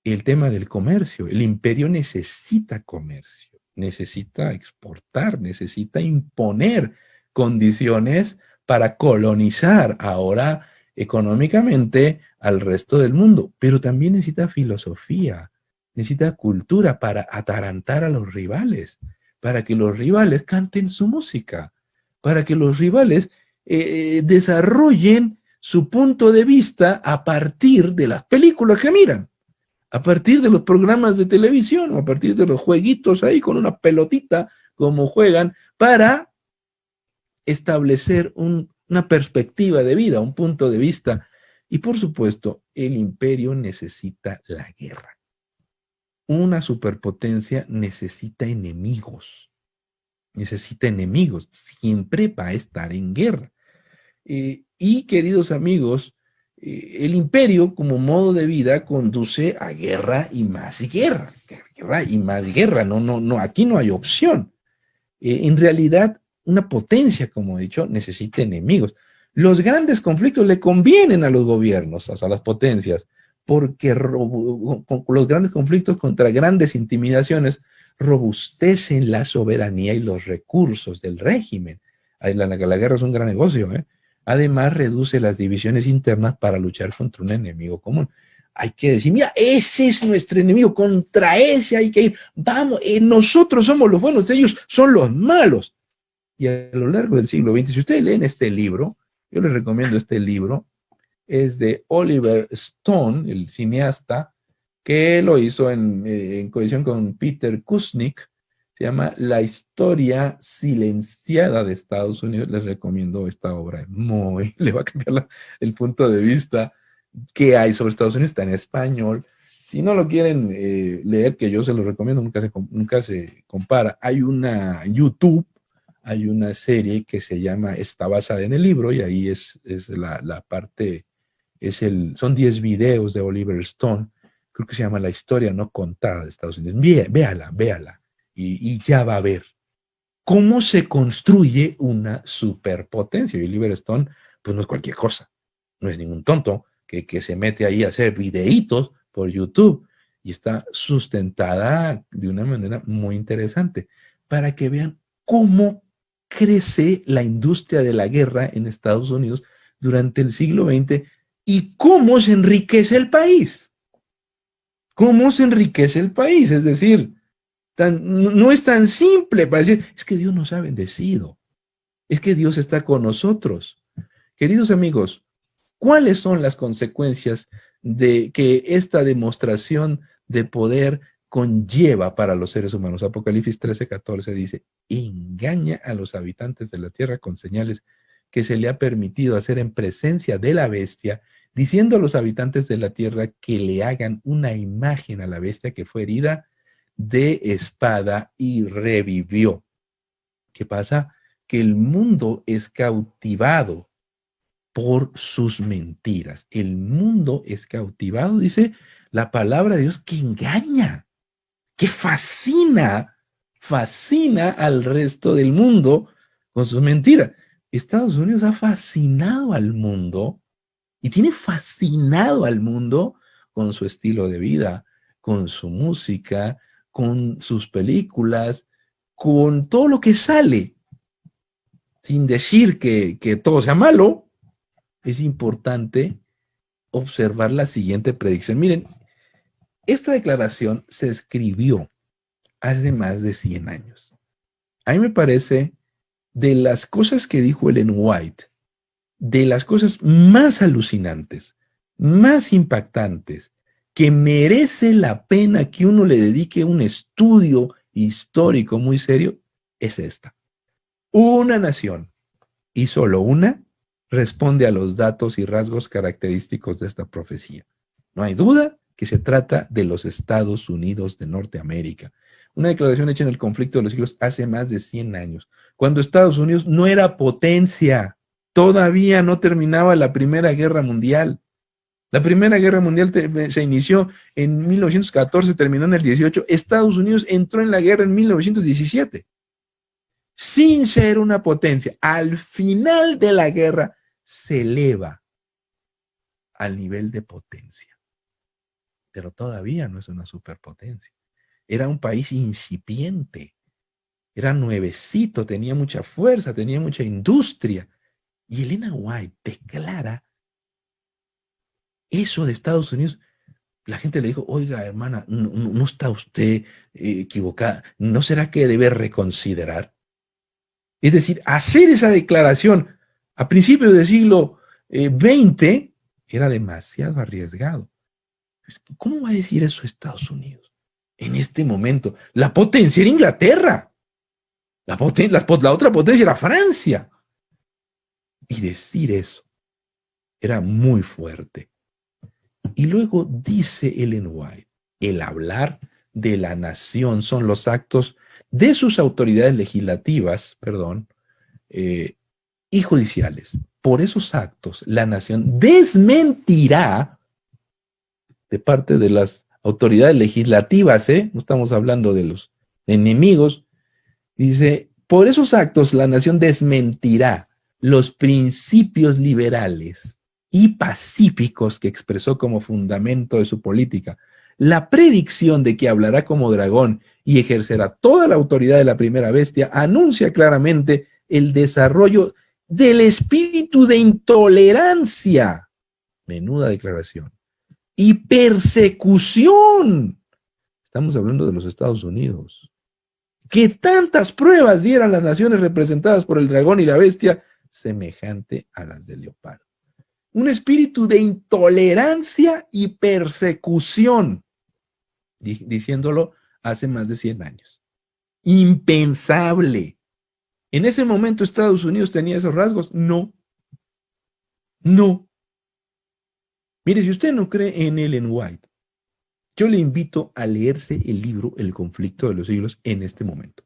El tema del comercio. El imperio necesita comercio, necesita exportar, necesita imponer condiciones para colonizar ahora económicamente al resto del mundo, pero también necesita filosofía, necesita cultura para atarantar a los rivales, para que los rivales canten su música, para que los rivales desarrollen su punto de vista a partir de las películas que miran, a partir de los programas de televisión, o a partir de los jueguitos ahí con una pelotita, como juegan, para establecer una perspectiva de vida, un punto de vista. Y por supuesto, el imperio necesita la guerra. Una superpotencia necesita enemigos. Siempre va a estar en guerra. Y queridos amigos, el imperio como modo de vida conduce a guerra y más guerra. Guerra y más guerra. No, aquí no hay opción. En realidad, una potencia, como he dicho, necesita enemigos. Los grandes conflictos le convienen a los gobiernos, a las potencias, porque los grandes conflictos contra grandes intimidaciones robustecen la soberanía y los recursos del régimen. La guerra es un gran negocio, ¿eh? Además, reduce las divisiones internas para luchar contra un enemigo común. Hay que decir, mira, ese es nuestro enemigo, contra ese hay que ir. Vamos, nosotros somos los buenos, ellos son los malos. Y a lo largo del siglo XX, si ustedes leen este libro, yo les recomiendo este libro, es de Oliver Stone, el cineasta, que lo hizo en coedición con Peter Kuznick. Se llama La historia silenciada de Estados Unidos. Les recomiendo esta obra. Le va a cambiar el punto de vista que hay sobre Estados Unidos. Está en español. Si no lo quieren leer, que yo se lo recomiendo, nunca se compara. Hay YouTube, hay una serie que se llama, está basada en el libro, y ahí es la parte, son 10 videos de Oliver Stone, creo que se llama La historia no contada de Estados Unidos. Véala. Y ya va a ver cómo se construye una superpotencia. Y Oliver Stone, pues no es cualquier cosa, no es ningún tonto que se mete ahí a hacer videitos por YouTube, y está sustentada de una manera muy interesante para que vean cómo crece la industria de la guerra en Estados Unidos durante el siglo XX y cómo se enriquece el país. Es decir, no es tan simple para decir, es que Dios nos ha bendecido, es que Dios está con nosotros. Queridos amigos, ¿cuáles son las consecuencias de que esta demostración de poder conlleva para los seres humanos? Apocalipsis 13:14 dice, engaña a los habitantes de la tierra con señales que se le ha permitido hacer en presencia de la bestia, diciendo a los habitantes de la tierra que le hagan una imagen a la bestia que fue herida de espada y revivió. ¿Qué pasa? Que el mundo es cautivado por sus mentiras. El mundo es cautivado, dice la palabra de Dios, que engaña, que fascina al resto del mundo con sus mentiras. Estados Unidos ha fascinado al mundo y tiene fascinado al mundo con su estilo de vida, con su música, con sus películas, con todo lo que sale. Sin decir que todo sea malo, es importante observar la siguiente predicción. Miren, esta declaración se escribió hace más de 100 años. A mí me parece, de las cosas que dijo Ellen White, de las cosas más alucinantes, más impactantes, que merece la pena que uno le dedique un estudio histórico muy serio, es esta. Una nación, y solo una, responde a los datos y rasgos característicos de esta profecía. No hay duda que se trata de los Estados Unidos de Norteamérica. Una declaración hecha en el conflicto de los siglos hace más de 100 años, cuando Estados Unidos no era potencia, todavía no terminaba la Primera Guerra Mundial. La Primera Guerra Mundial se inició en 1914, terminó en el 18. Estados Unidos entró en la guerra en 1917. Sin ser una potencia, al final de la guerra se eleva al nivel de potencia. Pero todavía no es una superpotencia. Era un país incipiente. Era nuevecito, tenía mucha fuerza, tenía mucha industria. Y Ellen White declara eso de Estados Unidos. La gente le dijo, oiga, hermana, no está usted equivocada. ¿No será que debe reconsiderar? Es decir, hacer esa declaración a principios del siglo XX era demasiado arriesgado. ¿Cómo va a decir eso Estados Unidos? En este momento, la potencia era Inglaterra. La otra potencia era Francia. Y decir eso era muy fuerte. Y luego dice Ellen White, el hablar de la nación son los actos de sus autoridades legislativas, y judiciales. Por esos actos, la nación desmentirá de parte de las autoridades legislativas, no estamos hablando de los enemigos, dice, por esos actos la nación desmentirá los principios liberales y pacíficos que expresó como fundamento de su política. La predicción de que hablará como dragón y ejercerá toda la autoridad de la primera bestia anuncia claramente el desarrollo del espíritu de intolerancia. Menuda declaración. Y persecución. Estamos hablando de los Estados Unidos. Que tantas pruebas dieran las naciones representadas por el dragón y la bestia, semejante a las del leopardo. Un espíritu de intolerancia y persecución, diciéndolo hace más de 100 años. Impensable. ¿En ese momento Estados Unidos tenía esos rasgos? No. No. Mire, si usted no cree en Ellen White, yo le invito a leerse el libro El conflicto de los siglos en este momento.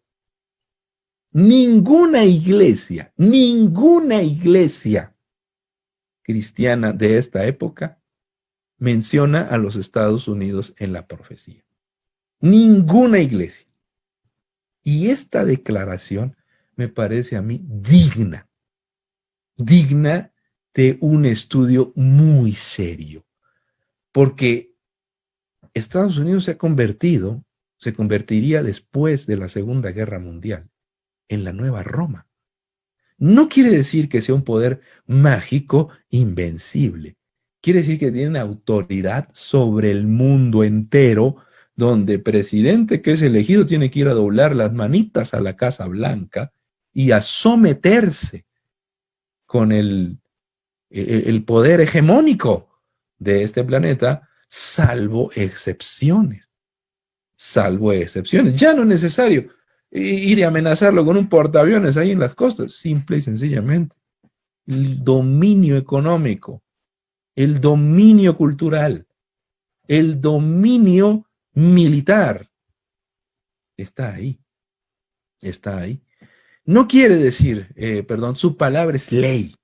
Ninguna iglesia cristiana de esta época menciona a los Estados Unidos en la profecía. Ninguna iglesia. Y esta declaración me parece a mí digna de un estudio muy serio, porque Estados Unidos se convertiría después de la Segunda Guerra Mundial en la nueva Roma. No quiere decir que sea un poder mágico invencible. Quiere decir que tiene autoridad sobre el mundo entero, donde el presidente que es elegido tiene que ir a doblar las manitas a la Casa Blanca y a someterse con el poder hegemónico de este planeta, salvo excepciones. Salvo excepciones. Ya no es necesario ir a amenazarlo con un portaaviones ahí en las costas, simple y sencillamente. El dominio económico, el dominio cultural, el dominio militar, está ahí. No quiere decir, su palabra es ley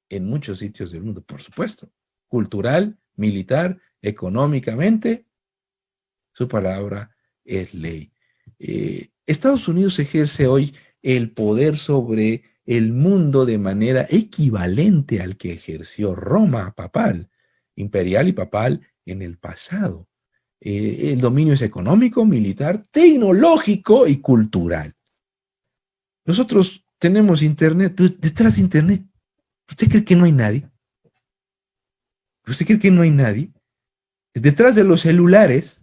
en muchos sitios del mundo, por supuesto. Cultural, militar, económicamente, su palabra es ley. Estados Unidos ejerce hoy el poder sobre el mundo de manera equivalente al que ejerció Roma papal, imperial y papal en el pasado. El dominio es económico, militar, tecnológico y cultural. Nosotros tenemos Internet, pero detrás de Internet, ¿usted cree que no hay nadie? ¿Usted cree que no hay nadie? Detrás de los celulares,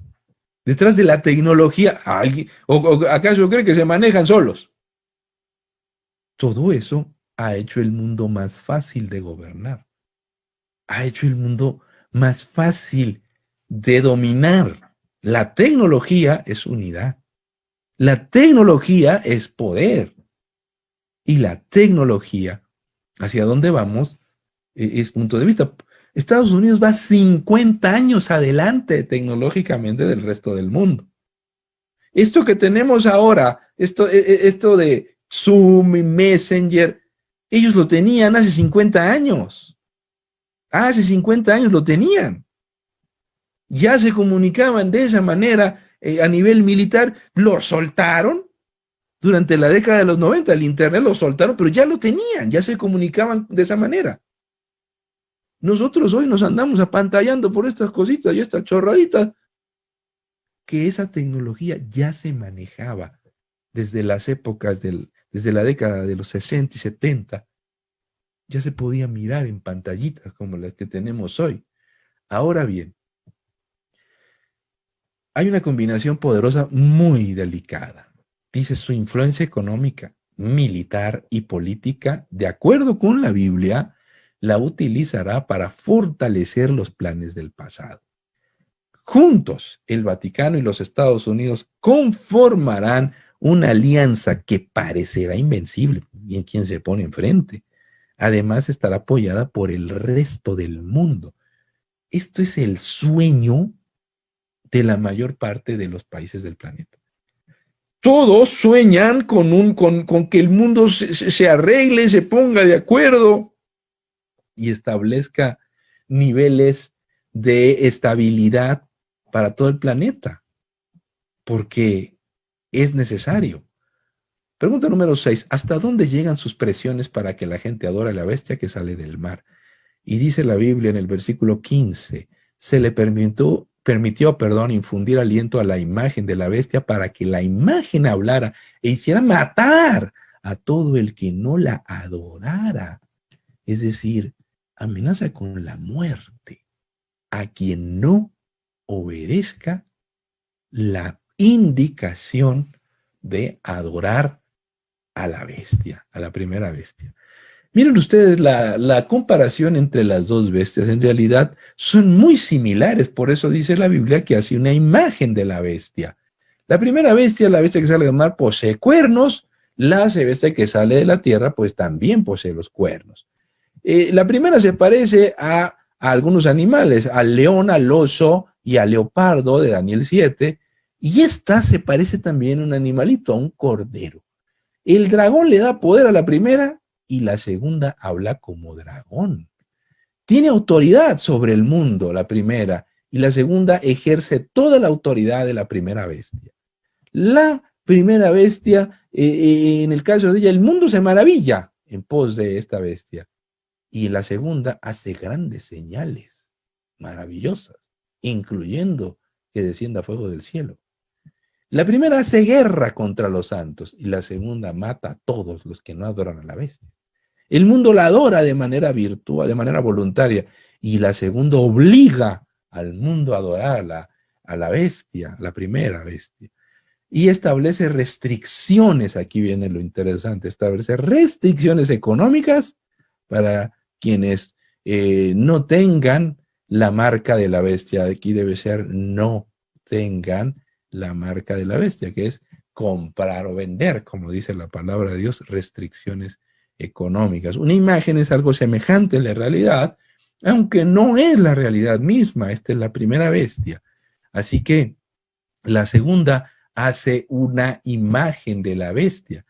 detrás de la tecnología, ¿alguien, o acaso cree que se manejan solos? Todo eso ha hecho el mundo más fácil de gobernar. Ha hecho el mundo más fácil de dominar. La tecnología es unidad. La tecnología es poder. Y la tecnología, hacia dónde vamos, es punto de vista. Estados Unidos va 50 años adelante tecnológicamente del resto del mundo. Esto que tenemos ahora, esto de Zoom y Messenger, ellos lo tenían hace 50 años. Hace 50 años lo tenían. Ya se comunicaban de esa manera a nivel militar. Lo soltaron durante la década de los 90. El Internet lo soltaron, pero ya lo tenían. Ya se comunicaban de esa manera. Nosotros hoy nos andamos apantallando por estas cositas y estas chorraditas. Que esa tecnología ya se manejaba desde las épocas desde la década de los 60 y 70. Ya se podía mirar en pantallitas como las que tenemos hoy. Ahora bien, hay una combinación poderosa muy delicada. Dice su influencia económica, militar y política, de acuerdo con la Biblia, la utilizará para fortalecer los planes del pasado. Juntos, el Vaticano y los Estados Unidos conformarán una alianza que parecerá invencible. ¿Y quién se pone enfrente? Además, estará apoyada por el resto del mundo. Esto es el sueño de la mayor parte de los países del planeta. Todos sueñan con que el mundo se arregle, se ponga de acuerdo y establezca niveles de estabilidad para todo el planeta, porque es necesario. Pregunta número 6. ¿Hasta dónde llegan sus presiones para que la gente adore a la bestia que sale del mar? Y dice la Biblia en el versículo 15, se le permitió, infundir aliento a la imagen de la bestia para que la imagen hablara e hiciera matar a todo el que no la adorara. Es decir, amenaza con la muerte a quien no obedezca la indicación de adorar a la bestia, a la primera bestia. Miren ustedes la comparación entre las dos bestias. En realidad son muy similares, por eso dice la Biblia que hace una imagen de la bestia. La primera bestia, la bestia que sale del mar, posee cuernos. La bestia que sale de la tierra, pues también posee los cuernos. La primera se parece a algunos animales, al león, al oso y al leopardo de Daniel 7, y esta se parece también a un animalito, a un cordero. El dragón le da poder a la primera y la segunda habla como dragón. Tiene autoridad sobre el mundo, la primera, y la segunda ejerce toda la autoridad de la primera bestia. La primera bestia, en el caso de ella, el mundo se maravilla en pos de esta bestia. Y la segunda hace grandes señales maravillosas, incluyendo que descienda fuego del cielo. La primera hace guerra contra los santos y la segunda mata a todos los que no adoran a la bestia. El mundo la adora de manera virtual, de manera voluntaria, y la segunda obliga al mundo a adorar a la bestia, la primera bestia. Y establece restricciones, aquí viene lo interesante, establece restricciones económicas para quienes no tengan la marca de la bestia. Aquí debe ser no tengan la marca de la bestia, que es comprar o vender, como dice la palabra de Dios, restricciones económicas. Una imagen es algo semejante en la realidad, aunque no es la realidad misma. Esta es la primera bestia. Así que la segunda hace una imagen de la bestia.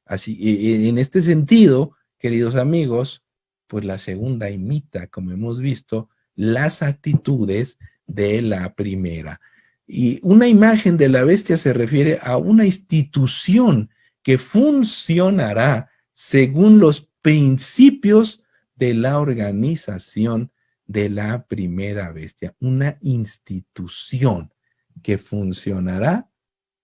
Así, en este sentido, queridos amigos, pues la segunda imita, como hemos visto, las actitudes de la primera. Y una imagen de la bestia se refiere a una institución que funcionará según los principios de la organización de la primera bestia, una institución que funcionará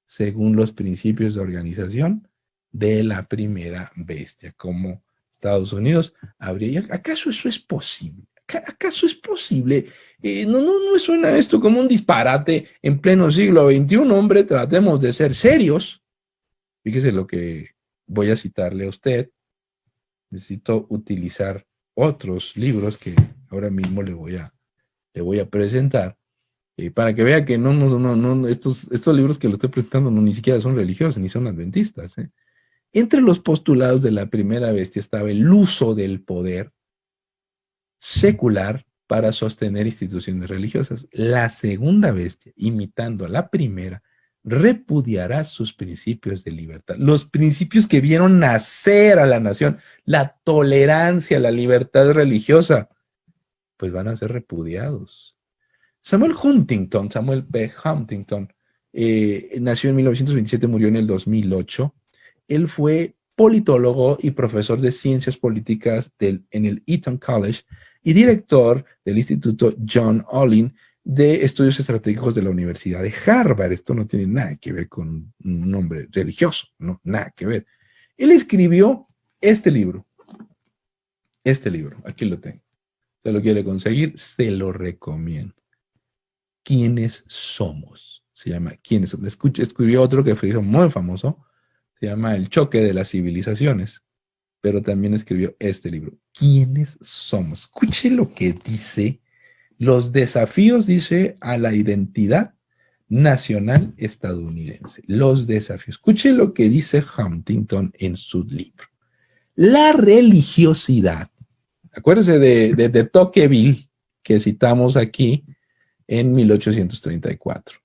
según los principios de organización de la primera bestia, como Estados Unidos habría. ¿Acaso eso es posible? ¿Acaso es posible? No me suena esto como un disparate en pleno siglo XXI, hombre. Tratemos de ser serios. Fíjese lo que voy a citarle a usted. Necesito utilizar otros libros que ahora mismo le voy a presentar, para que vea que estos libros que le estoy presentando ni siquiera son religiosos, ni son adventistas. Entre los postulados de la primera bestia estaba el uso del poder secular para sostener instituciones religiosas. La segunda bestia, imitando a la primera, repudiará sus principios de libertad, los principios que vieron nacer a la nación, la tolerancia, la libertad religiosa, pues van a ser repudiados. Samuel P. Huntington, nació en 1927, murió en el 2008. Él fue politólogo y profesor de ciencias políticas en el Eton College y director del Instituto John Olin de Estudios Estratégicos de la Universidad de Harvard. Esto no tiene nada que ver con un hombre religioso, no, nada que ver. Él escribió este libro, aquí lo tengo. ¿Se lo quiere conseguir? Se lo recomiendo. ¿Quiénes somos? Se llama ¿Quiénes somos? Escribió otro que fue muy famoso, se llama El choque de las civilizaciones, pero también escribió este libro, ¿Quiénes somos? Escuche lo que dice. Los desafíos, dice, a la identidad nacional estadounidense. Los desafíos. Escuche lo que dice Huntington en su libro. La religiosidad. Acuérdese de Tocqueville, que citamos aquí en 1834,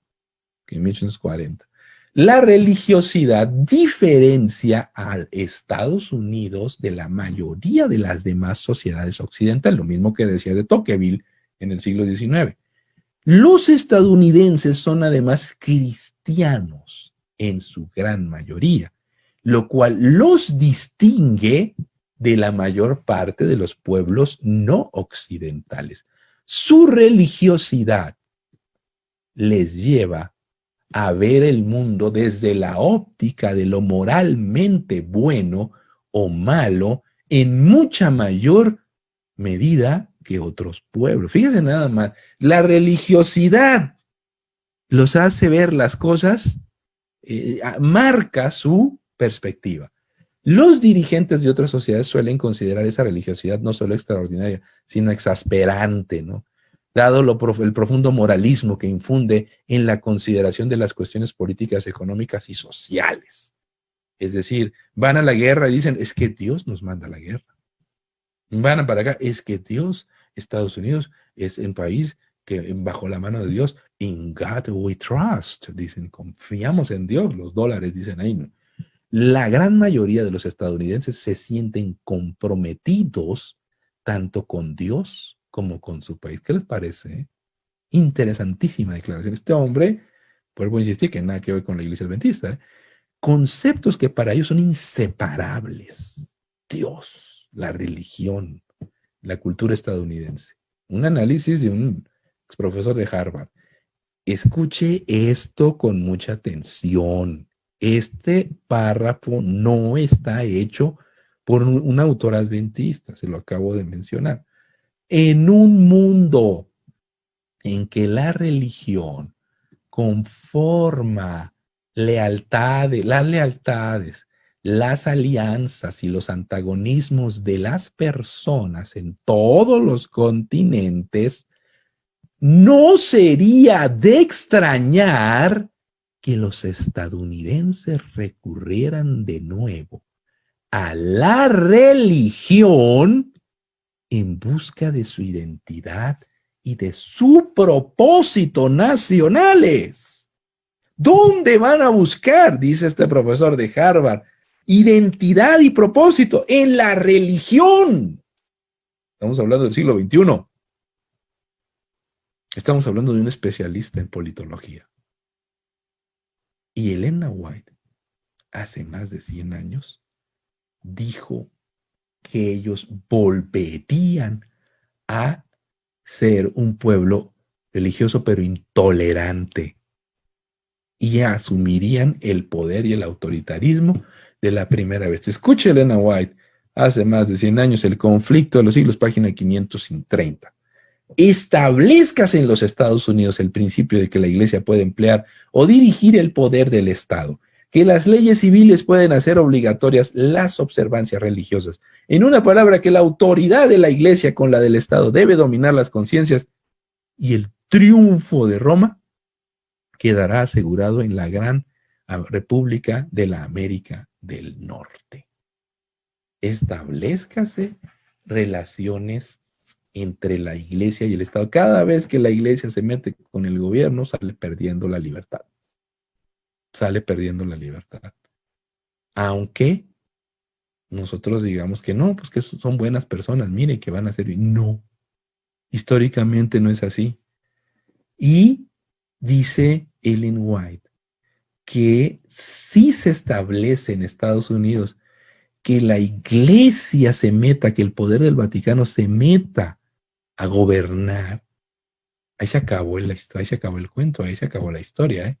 en 1840. La religiosidad diferencia a Estados Unidos de la mayoría de las demás sociedades occidentales, lo mismo que decía de Tocqueville en el siglo XIX. Los estadounidenses son además cristianos en su gran mayoría, lo cual los distingue de la mayor parte de los pueblos no occidentales. Su religiosidad les lleva a ver el mundo desde la óptica de lo moralmente bueno o malo en mucha mayor medida que otros pueblos. Fíjense nada más, la religiosidad los hace ver las cosas, marca su perspectiva. Los dirigentes de otras sociedades suelen considerar esa religiosidad no solo extraordinaria, sino exasperante, ¿no? Dado el profundo moralismo que infunde en la consideración de las cuestiones políticas, económicas y sociales. Es decir, van a la guerra y dicen, es que Dios nos manda a la guerra. Van para acá, es que Dios, Estados Unidos, es un país que bajo la mano de Dios, in God we trust, dicen, confiamos en Dios, los dólares dicen ahí, ¿no? La gran mayoría de los estadounidenses se sienten comprometidos tanto con Dios como con su país. ¿Qué les parece? Interesantísima declaración. Este hombre, vuelvo a insistir que nada que ver con la iglesia adventista, conceptos que para ellos son inseparables. Dios, la religión, la cultura estadounidense. Un análisis de un ex profesor de Harvard. Escuche esto con mucha atención. Este párrafo no está hecho por un autor adventista, se lo acabo de mencionar. En un mundo en que la religión conforma las lealtades, las alianzas y los antagonismos de las personas en todos los continentes, no sería de extrañar que los estadounidenses recurrieran de nuevo a la religión en busca de su identidad y de su propósito nacionales. ¿Dónde van a buscar, dice este profesor de Harvard, identidad y propósito? En la religión. Estamos hablando del siglo XXI. Estamos hablando de un especialista en politología. Y Elena White, hace más de 100 años, dijo que ellos volverían a ser un pueblo religioso pero intolerante y asumirían el poder y el autoritarismo de la primera vez. Escuche Elena White, hace más de 100 años, El conflicto de los siglos, página 530. Establezcase en los Estados Unidos el principio de que la Iglesia puede emplear o dirigir el poder del Estado, que las leyes civiles pueden hacer obligatorias las observancias religiosas. En una palabra, que la autoridad de la Iglesia con la del Estado debe dominar las conciencias, y el triunfo de Roma quedará asegurado en la gran República de la América del Norte. Establezcase relaciones entre la Iglesia y el Estado. Cada vez que la Iglesia se mete con el gobierno, sale perdiendo la libertad. Sale perdiendo la libertad. Aunque nosotros digamos que no, pues que son buenas personas, miren que van a servir. No, históricamente no es así. Y dice Ellen White que sí se establece en Estados Unidos que la Iglesia se meta, que el poder del Vaticano se meta a gobernar. Ahí se acabó la historia, ahí se acabó el cuento, ahí se acabó la historia, ¿eh?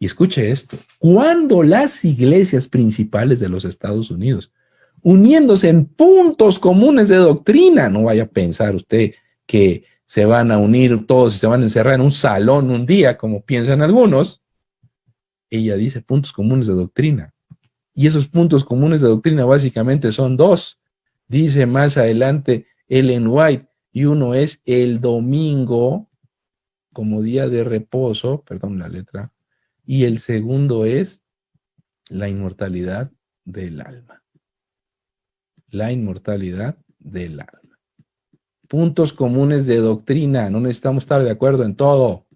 Y escuche esto: cuando las iglesias principales de los Estados Unidos, uniéndose en puntos comunes de doctrina, no vaya a pensar usted que se van a unir todos y se van a encerrar en un salón un día, como piensan algunos. Ella dice puntos comunes de doctrina. Y esos puntos comunes de doctrina básicamente son dos. Dice más adelante Ellen White, y uno es el domingo como día de reposo, perdón la letra, y el segundo es la inmortalidad del alma. La inmortalidad del alma. Puntos comunes de doctrina, no necesitamos estar de acuerdo en todo.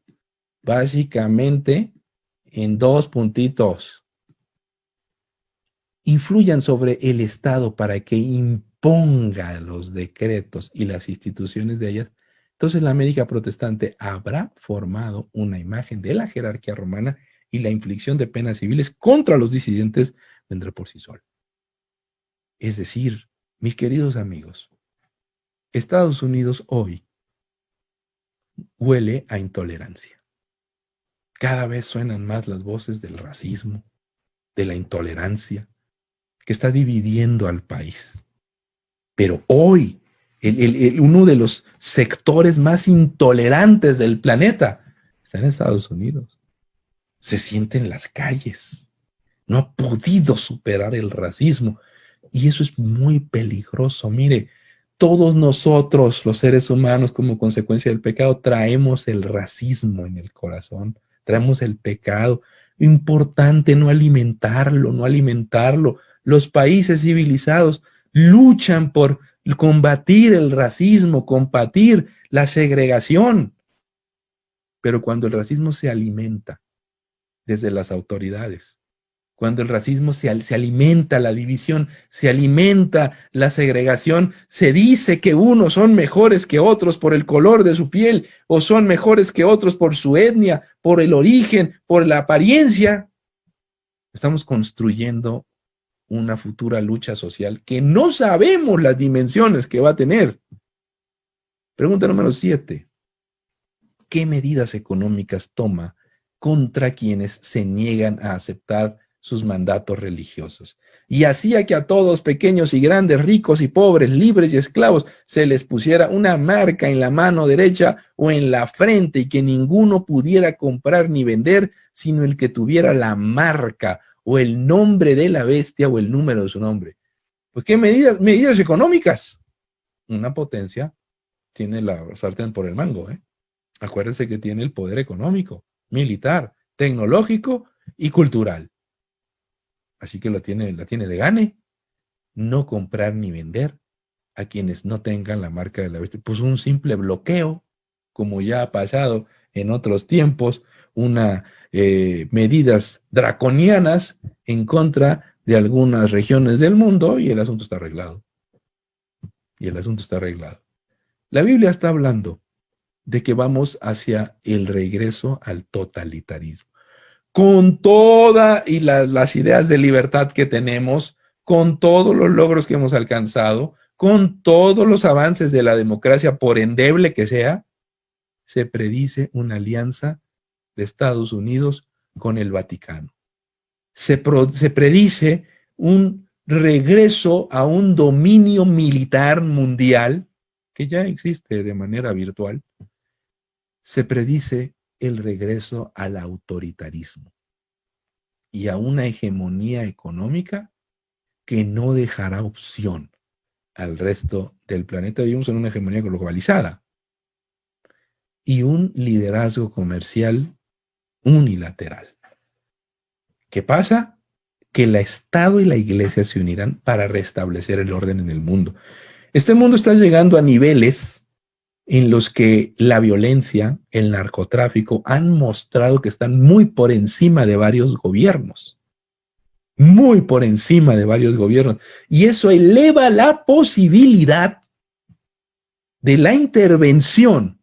Básicamente en dos puntitos. Influyan sobre el Estado para que imponga los decretos y las instituciones de ellas. Entonces la América protestante habrá formado una imagen de la jerarquía romana, y la inflicción de penas civiles contra los disidentes vendrá por sí sola. Es decir, mis queridos amigos, Estados Unidos hoy huele a intolerancia. Cada vez suenan más las voces del racismo, de la intolerancia, que está dividiendo al país. Pero hoy, uno de los sectores más intolerantes del planeta está en Estados Unidos. Se siente en las calles. No ha podido superar el racismo. Y eso es muy peligroso. Mire, todos nosotros, los seres humanos, como consecuencia del pecado, traemos el racismo en el corazón. Traemos el pecado. Importante no alimentarlo, no alimentarlo. Los países civilizados luchan por combatir el racismo, combatir la segregación. Pero cuando el racismo se alimenta desde las autoridades, cuando el racismo se alimenta la división, se alimenta la segregación, se dice que unos son mejores que otros por el color de su piel, o son mejores que otros por su etnia, por el origen, por la apariencia, estamos construyendo una futura lucha social que no sabemos las dimensiones que va a tener. Pregunta número 7. ¿Qué medidas económicas toma contra quienes se niegan a aceptar sus mandatos religiosos? Y hacía que a todos, pequeños y grandes, ricos y pobres, libres y esclavos, se les pusiera una marca en la mano derecha o en la frente, y que ninguno pudiera comprar ni vender, sino el que tuviera la marca o el nombre de la bestia o el número de su nombre. Pues, ¿qué medidas? Medidas económicas. Una potencia tiene la sartén por el mango, ¿eh? Acuérdense que tiene el poder económico, militar, tecnológico y cultural. Así que la tiene de gane. No comprar ni vender a quienes no tengan la marca de la bestia. Pues un simple bloqueo, como ya ha pasado en otros tiempos, medidas draconianas en contra de algunas regiones del mundo, y el asunto está arreglado. La Biblia está hablando de que vamos hacia el regreso al totalitarismo. Con todas las ideas de libertad que tenemos, con todos los logros que hemos alcanzado, con todos los avances de la democracia, por endeble que sea, se predice una alianza de Estados Unidos con el Vaticano. Se predice un regreso a un dominio militar mundial, que ya existe de manera virtual. Se predice el regreso al autoritarismo y a una hegemonía económica que no dejará opción al resto del planeta. Vivimos en una hegemonía globalizada y un liderazgo comercial unilateral. ¿Qué pasa? Que el Estado y la Iglesia se unirán para restablecer el orden en el mundo. Este mundo está llegando a niveles en los que la violencia, el narcotráfico han mostrado que están muy por encima de varios gobiernos. Muy por encima de varios gobiernos. Y eso eleva la posibilidad de la intervención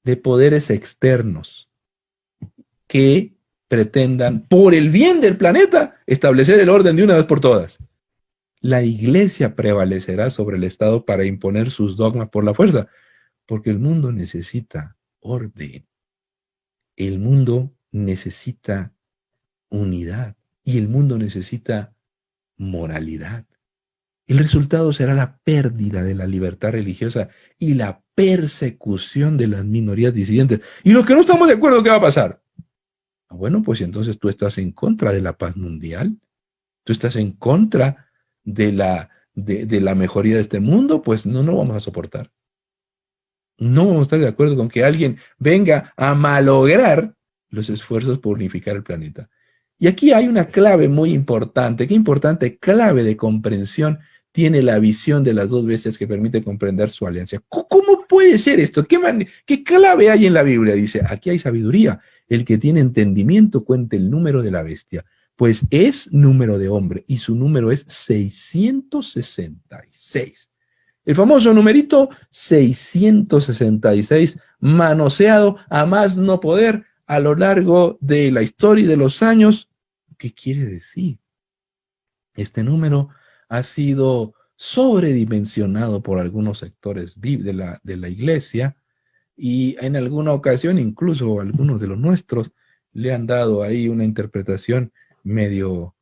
de poderes externos que pretendan, por el bien del planeta, establecer el orden de una vez por todas. La Iglesia prevalecerá sobre el Estado para imponer sus dogmas por la fuerza, porque el mundo necesita orden. El mundo necesita unidad y el mundo necesita moralidad. El resultado será la pérdida de la libertad religiosa y la persecución de las minorías disidentes. Y los que no estamos de acuerdo, ¿qué va a pasar? Bueno, pues entonces tú estás en contra de la paz mundial, tú estás en contra de la mejoría de este mundo, pues no vamos a soportar. No vamos a estar de acuerdo con que alguien venga a malograr los esfuerzos por unificar el planeta. Y aquí hay una clave muy importante. ¿Qué importante clave de comprensión tiene la visión de las dos bestias que permite comprender su alianza? ¿Cómo puede ser esto? ¿Qué clave hay en la Biblia? Dice, aquí hay sabiduría. El que tiene entendimiento cuente el número de la bestia, pues es número de hombre y su número es 666. El famoso numerito 666, manoseado a más no poder a lo largo de la historia y de los años. ¿Qué quiere decir? Este número ha sido sobredimensionado por algunos sectores de la iglesia y en alguna ocasión incluso algunos de los nuestros le han dado ahí una interpretación medio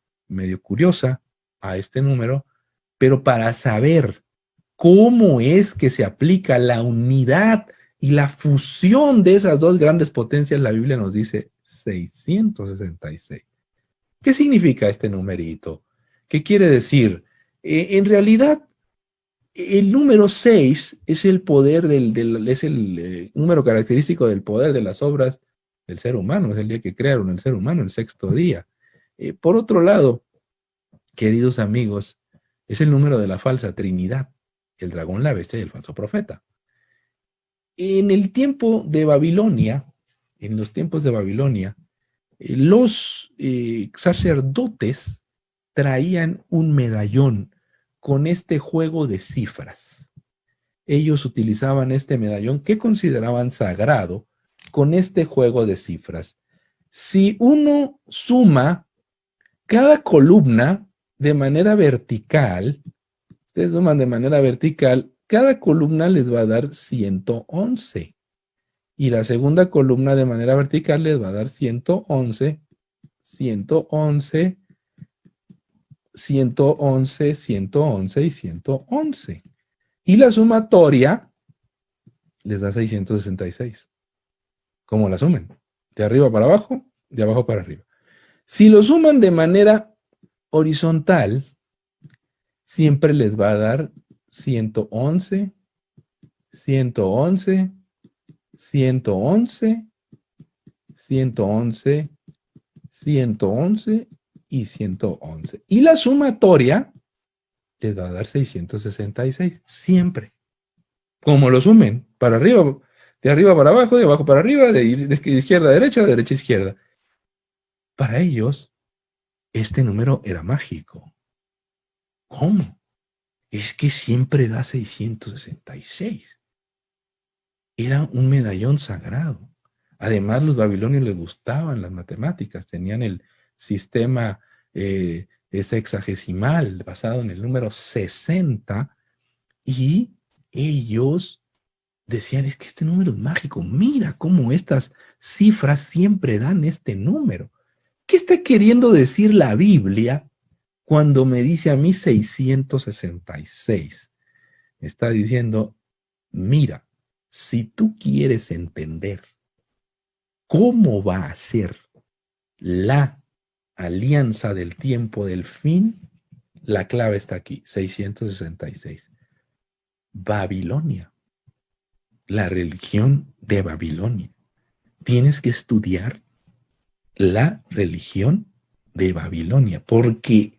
curiosa a este número, pero para saber cómo es que se aplica la unidad y la fusión de esas dos grandes potencias, la Biblia nos dice 666. ¿Qué significa este numerito? ¿Qué quiere decir? En realidad, el número 6 es el poder es el número característico del poder de las obras del ser humano. Es el día que crearon el ser humano, el sexto día. Por otro lado, queridos amigos, es el número de la falsa Trinidad, el dragón, la bestia y el falso profeta. En el tiempo de Babilonia, los sacerdotes traían un medallón con este juego de cifras. Ellos utilizaban este medallón que consideraban sagrado con este juego de cifras. Si uno suma cada columna de manera vertical, ustedes suman de manera vertical, cada columna les va a dar 111. Y la segunda columna de manera vertical les va a dar 111, 111, 111, 111 y 111. Y la sumatoria les da 666. ¿Cómo la sumen? De arriba para abajo, de abajo para arriba. Si lo suman de manera horizontal, siempre les va a dar 111, 111, 111, 111, 111 y 111. Y la sumatoria les va a dar 666, siempre. Como lo sumen, para arriba, de arriba para abajo, de abajo para arriba, de izquierda a derecha, de derecha a izquierda. Para ellos, este número era mágico. ¿Cómo? Es que siempre da 666. Era un medallón sagrado. Además, los babilonios les gustaban las matemáticas, tenían el sistema es hexagesimal, basado en el número 60, y ellos decían, es que este número es mágico, mira cómo estas cifras siempre dan este número. ¿Qué está queriendo decir la Biblia cuando me dice a mí 666? Está diciendo, mira, si tú quieres entender cómo va a ser la alianza del tiempo del fin, la clave está aquí, 666. Babilonia, la religión de Babilonia. Tienes que estudiar la religión de Babilonia, porque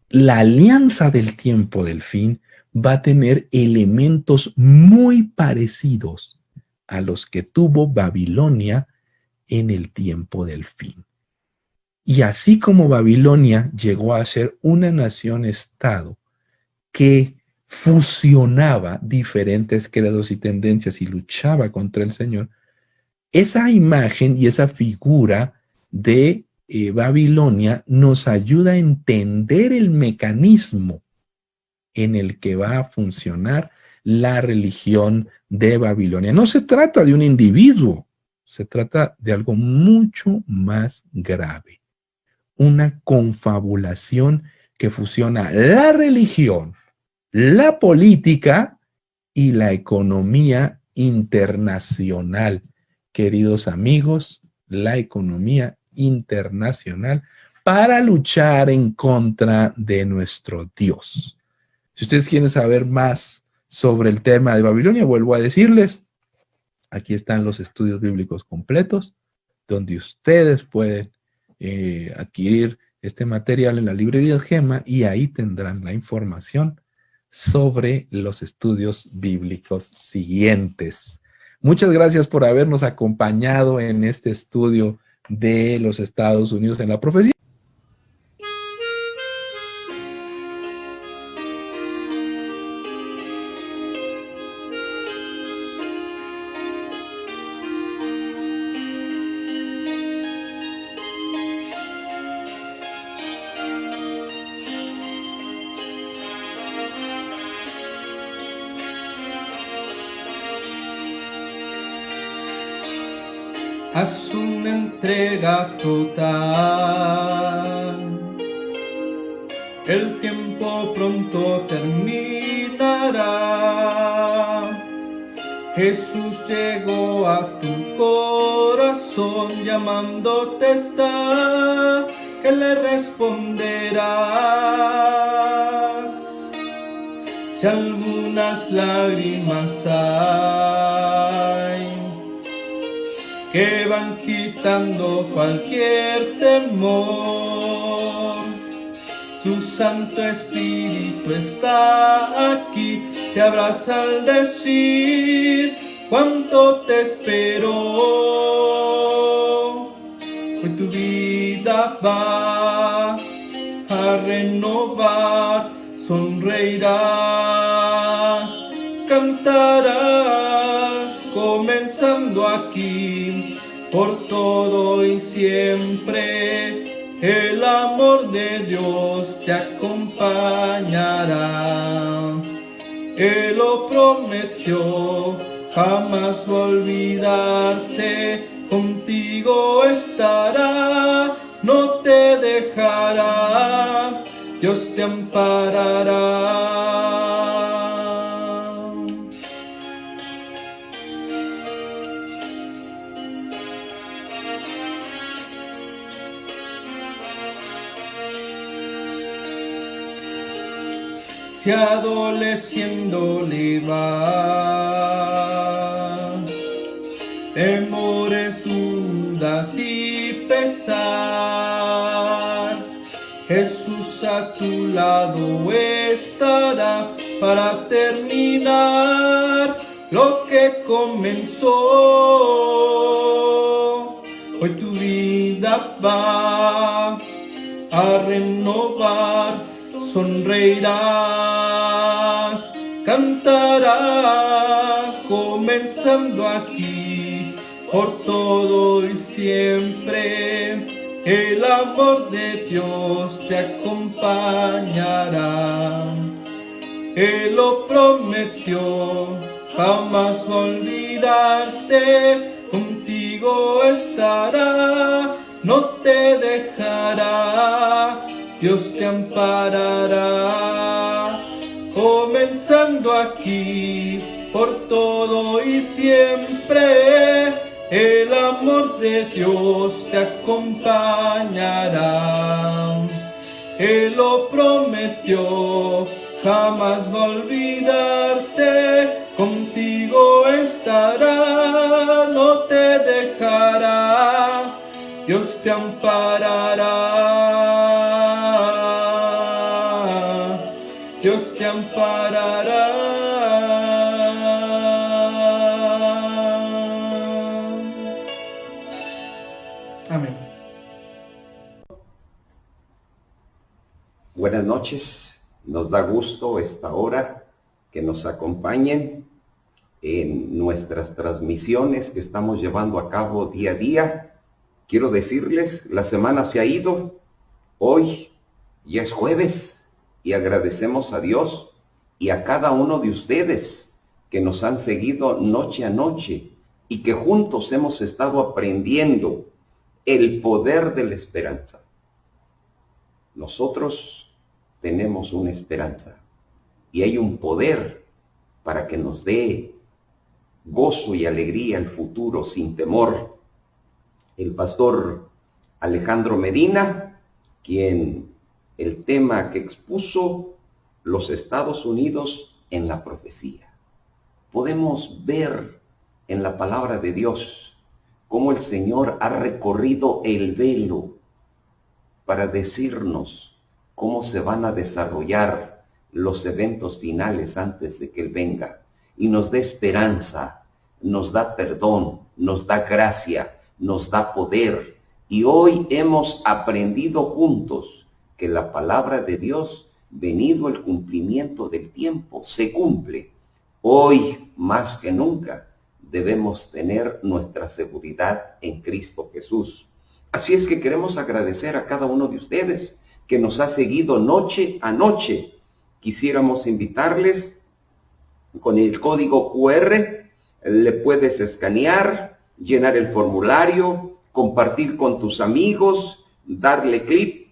la alianza del tiempo del fin va a tener elementos muy parecidos a los que tuvo Babilonia en el tiempo del fin. Y así como Babilonia llegó a ser una nación-estado que fusionaba diferentes credos y tendencias y luchaba contra el Señor, esa imagen y esa figura de Babilonia nos ayuda a entender el mecanismo en el que va a funcionar la religión de Babilonia. No se trata de un individuo, se trata de algo mucho más grave. Una confabulación que fusiona la religión, la política y la economía internacional. Queridos amigos, la economía internacional para luchar en contra de nuestro Dios. Si ustedes quieren saber más sobre el tema de Babilonia, vuelvo a decirles, aquí están los estudios bíblicos completos, donde ustedes pueden adquirir este material en la librería Gema y ahí tendrán la información sobre los estudios bíblicos siguientes. Muchas gracias por habernos acompañado en este estudio de los Estados Unidos en la profecía. Haz una entrega total. El tiempo pronto terminará. Jesús llegó a tu corazón, llamándote está, que le responderás. Si algunas lágrimas hay que van quitando cualquier temor, su Santo Espíritu está aquí, te abraza al decir cuánto te esperó. Hoy tu vida va a renovar, sonreirás, cantarás, comenzando aquí, por todo y siempre, el amor de Dios te acompañará. Él lo prometió, jamás olvidarte, contigo estará, no te dejará, Dios te amparará. Si adoleciendo le vas, temores, dudas y pesar, Jesús a tu lado estará para terminar lo que comenzó. Hoy tu vida va a renovar, sonreirás, cantarás, comenzando aquí, por todo y siempre, el amor de Dios te acompañará. Él lo prometió, jamás olvidarte, contigo estará, no te dejará, Dios te amparará. Comenzando aquí, por todo y siempre, el amor de Dios te acompañará. Él lo prometió, jamás va a olvidarte, contigo estará, no te dejará, Dios te amparará, Dios te amparará. Amén. Buenas noches, nos da gusto esta hora que nos acompañen en nuestras transmisiones que estamos llevando a cabo día a día. Quiero decirles, la semana se ha ido, hoy ya es jueves y agradecemos a Dios y a cada uno de ustedes que nos han seguido noche a noche y que juntos hemos estado aprendiendo el poder de la esperanza. Nosotros tenemos una esperanza y hay un poder para que nos dé gozo y alegría el futuro sin temor. El pastor Alejandro Medina, quien el tema que expuso, los Estados Unidos en la profecía. Podemos ver en la palabra de Dios cómo el Señor ha recorrido el velo para decirnos cómo se van a desarrollar los eventos finales antes de que Él venga. Y nos da esperanza, nos da perdón, nos da gracia, nos da poder. Y hoy hemos aprendido juntos que la palabra de Dios, venido el cumplimiento del tiempo, se cumple. Hoy, más que nunca, debemos tener nuestra seguridad en Cristo Jesús. Así es que queremos agradecer a cada uno de ustedes que nos ha seguido noche a noche. Quisiéramos invitarles con el código QR, le puedes escanear, llenar el formulario, compartir con tus amigos, darle clic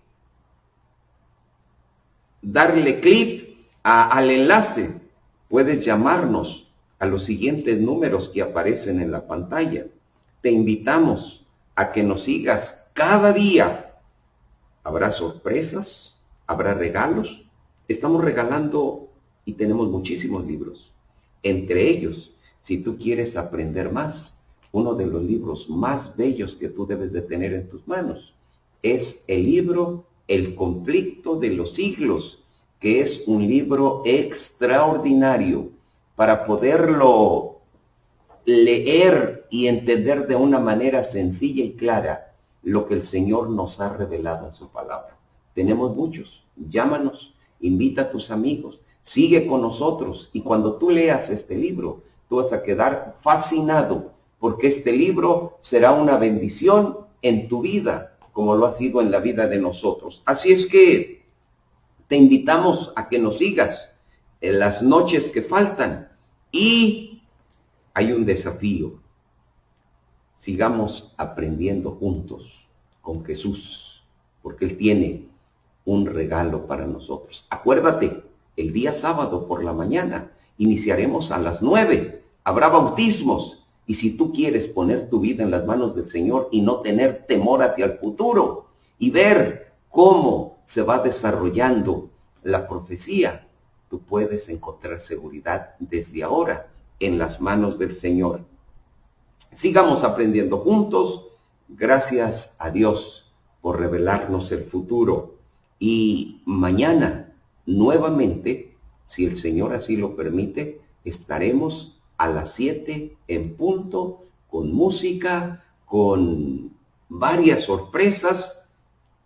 al enlace. Puedes llamarnos a los siguientes números que aparecen en la pantalla. Te invitamos a que nos sigas cada día. Habrá sorpresas, habrá regalos. Estamos regalando y tenemos muchísimos libros. Entre ellos, si tú quieres aprender más, uno de los libros más bellos que tú debes de tener en tus manos es el libro El conflicto de los siglos, que es un libro extraordinario para poderlo leer y entender de una manera sencilla y clara lo que el Señor nos ha revelado en su palabra. Tenemos muchos. Llámanos, invita a tus amigos, sigue con nosotros, y cuando tú leas este libro, tú vas a quedar fascinado, porque este libro será una bendición en tu vida, como lo ha sido en la vida de nosotros. Así es que te invitamos a que nos sigas en las noches que faltan, y hay un desafío. Sigamos aprendiendo juntos con Jesús, porque Él tiene un regalo para nosotros. Acuérdate, el día sábado por la mañana iniciaremos a las 9. Habrá bautismos. Y si tú quieres poner tu vida en las manos del Señor y no tener temor hacia el futuro y ver cómo se va desarrollando la profecía, tú puedes encontrar seguridad desde ahora en las manos del Señor. Sigamos aprendiendo juntos. Gracias a Dios por revelarnos el futuro. Y mañana, nuevamente, si el Señor así lo permite, estaremos a las 7 en punto, con música, con varias sorpresas.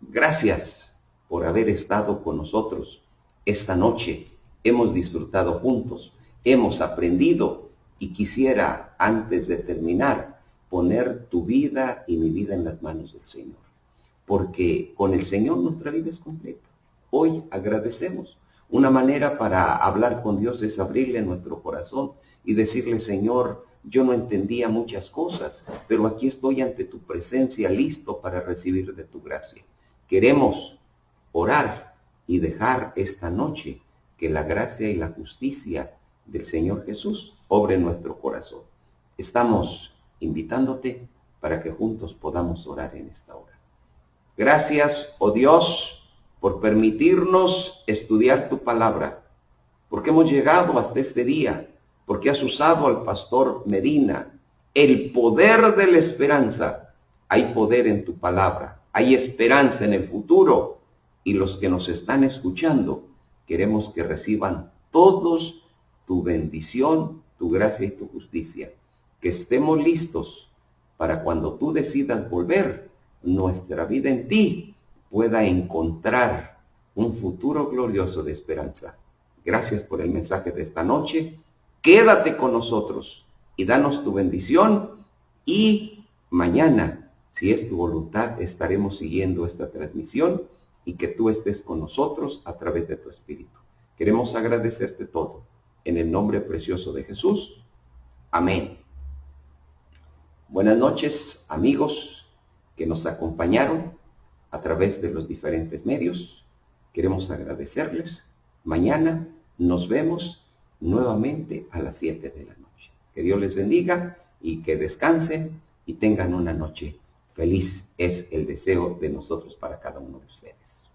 Gracias por haber estado con nosotros esta noche. Hemos disfrutado juntos, hemos aprendido, y quisiera, antes de terminar, poner tu vida y mi vida en las manos del Señor. porque con el Señor nuestra vida es completa. Hoy agradecemos. Una manera para hablar con Dios es abrirle nuestro corazón y decirle, Señor, yo no entendía muchas cosas, pero aquí estoy ante tu presencia listo para recibir de tu gracia. Queremos orar y dejar esta noche que la gracia y la justicia del Señor Jesús obre en nuestro corazón. Estamos invitándote para que juntos podamos orar en esta hora. Gracias, oh Dios, por permitirnos estudiar tu palabra, porque hemos llegado hasta este día, porque has usado al pastor Medina, el poder de la esperanza. Hay poder en tu palabra, hay esperanza en el futuro, y los que nos están escuchando, queremos que reciban todos tu bendición, tu gracia y tu justicia. Que estemos listos para cuando tú decidas volver, nuestra vida en ti pueda encontrar un futuro glorioso de esperanza. Gracias por el mensaje de esta noche. Quédate con nosotros y danos tu bendición. Y mañana, si es tu voluntad, estaremos siguiendo esta transmisión y que tú estés con nosotros a través de tu Espíritu. Queremos agradecerte todo. En el nombre precioso de Jesús. Amén. Buenas noches, amigos que nos acompañaron a través de los diferentes medios. Queremos agradecerles. Mañana nos vemos nuevamente a las 7 de la noche. Que Dios les bendiga y que descansen y tengan una noche feliz. Es el deseo de nosotros para cada uno de ustedes.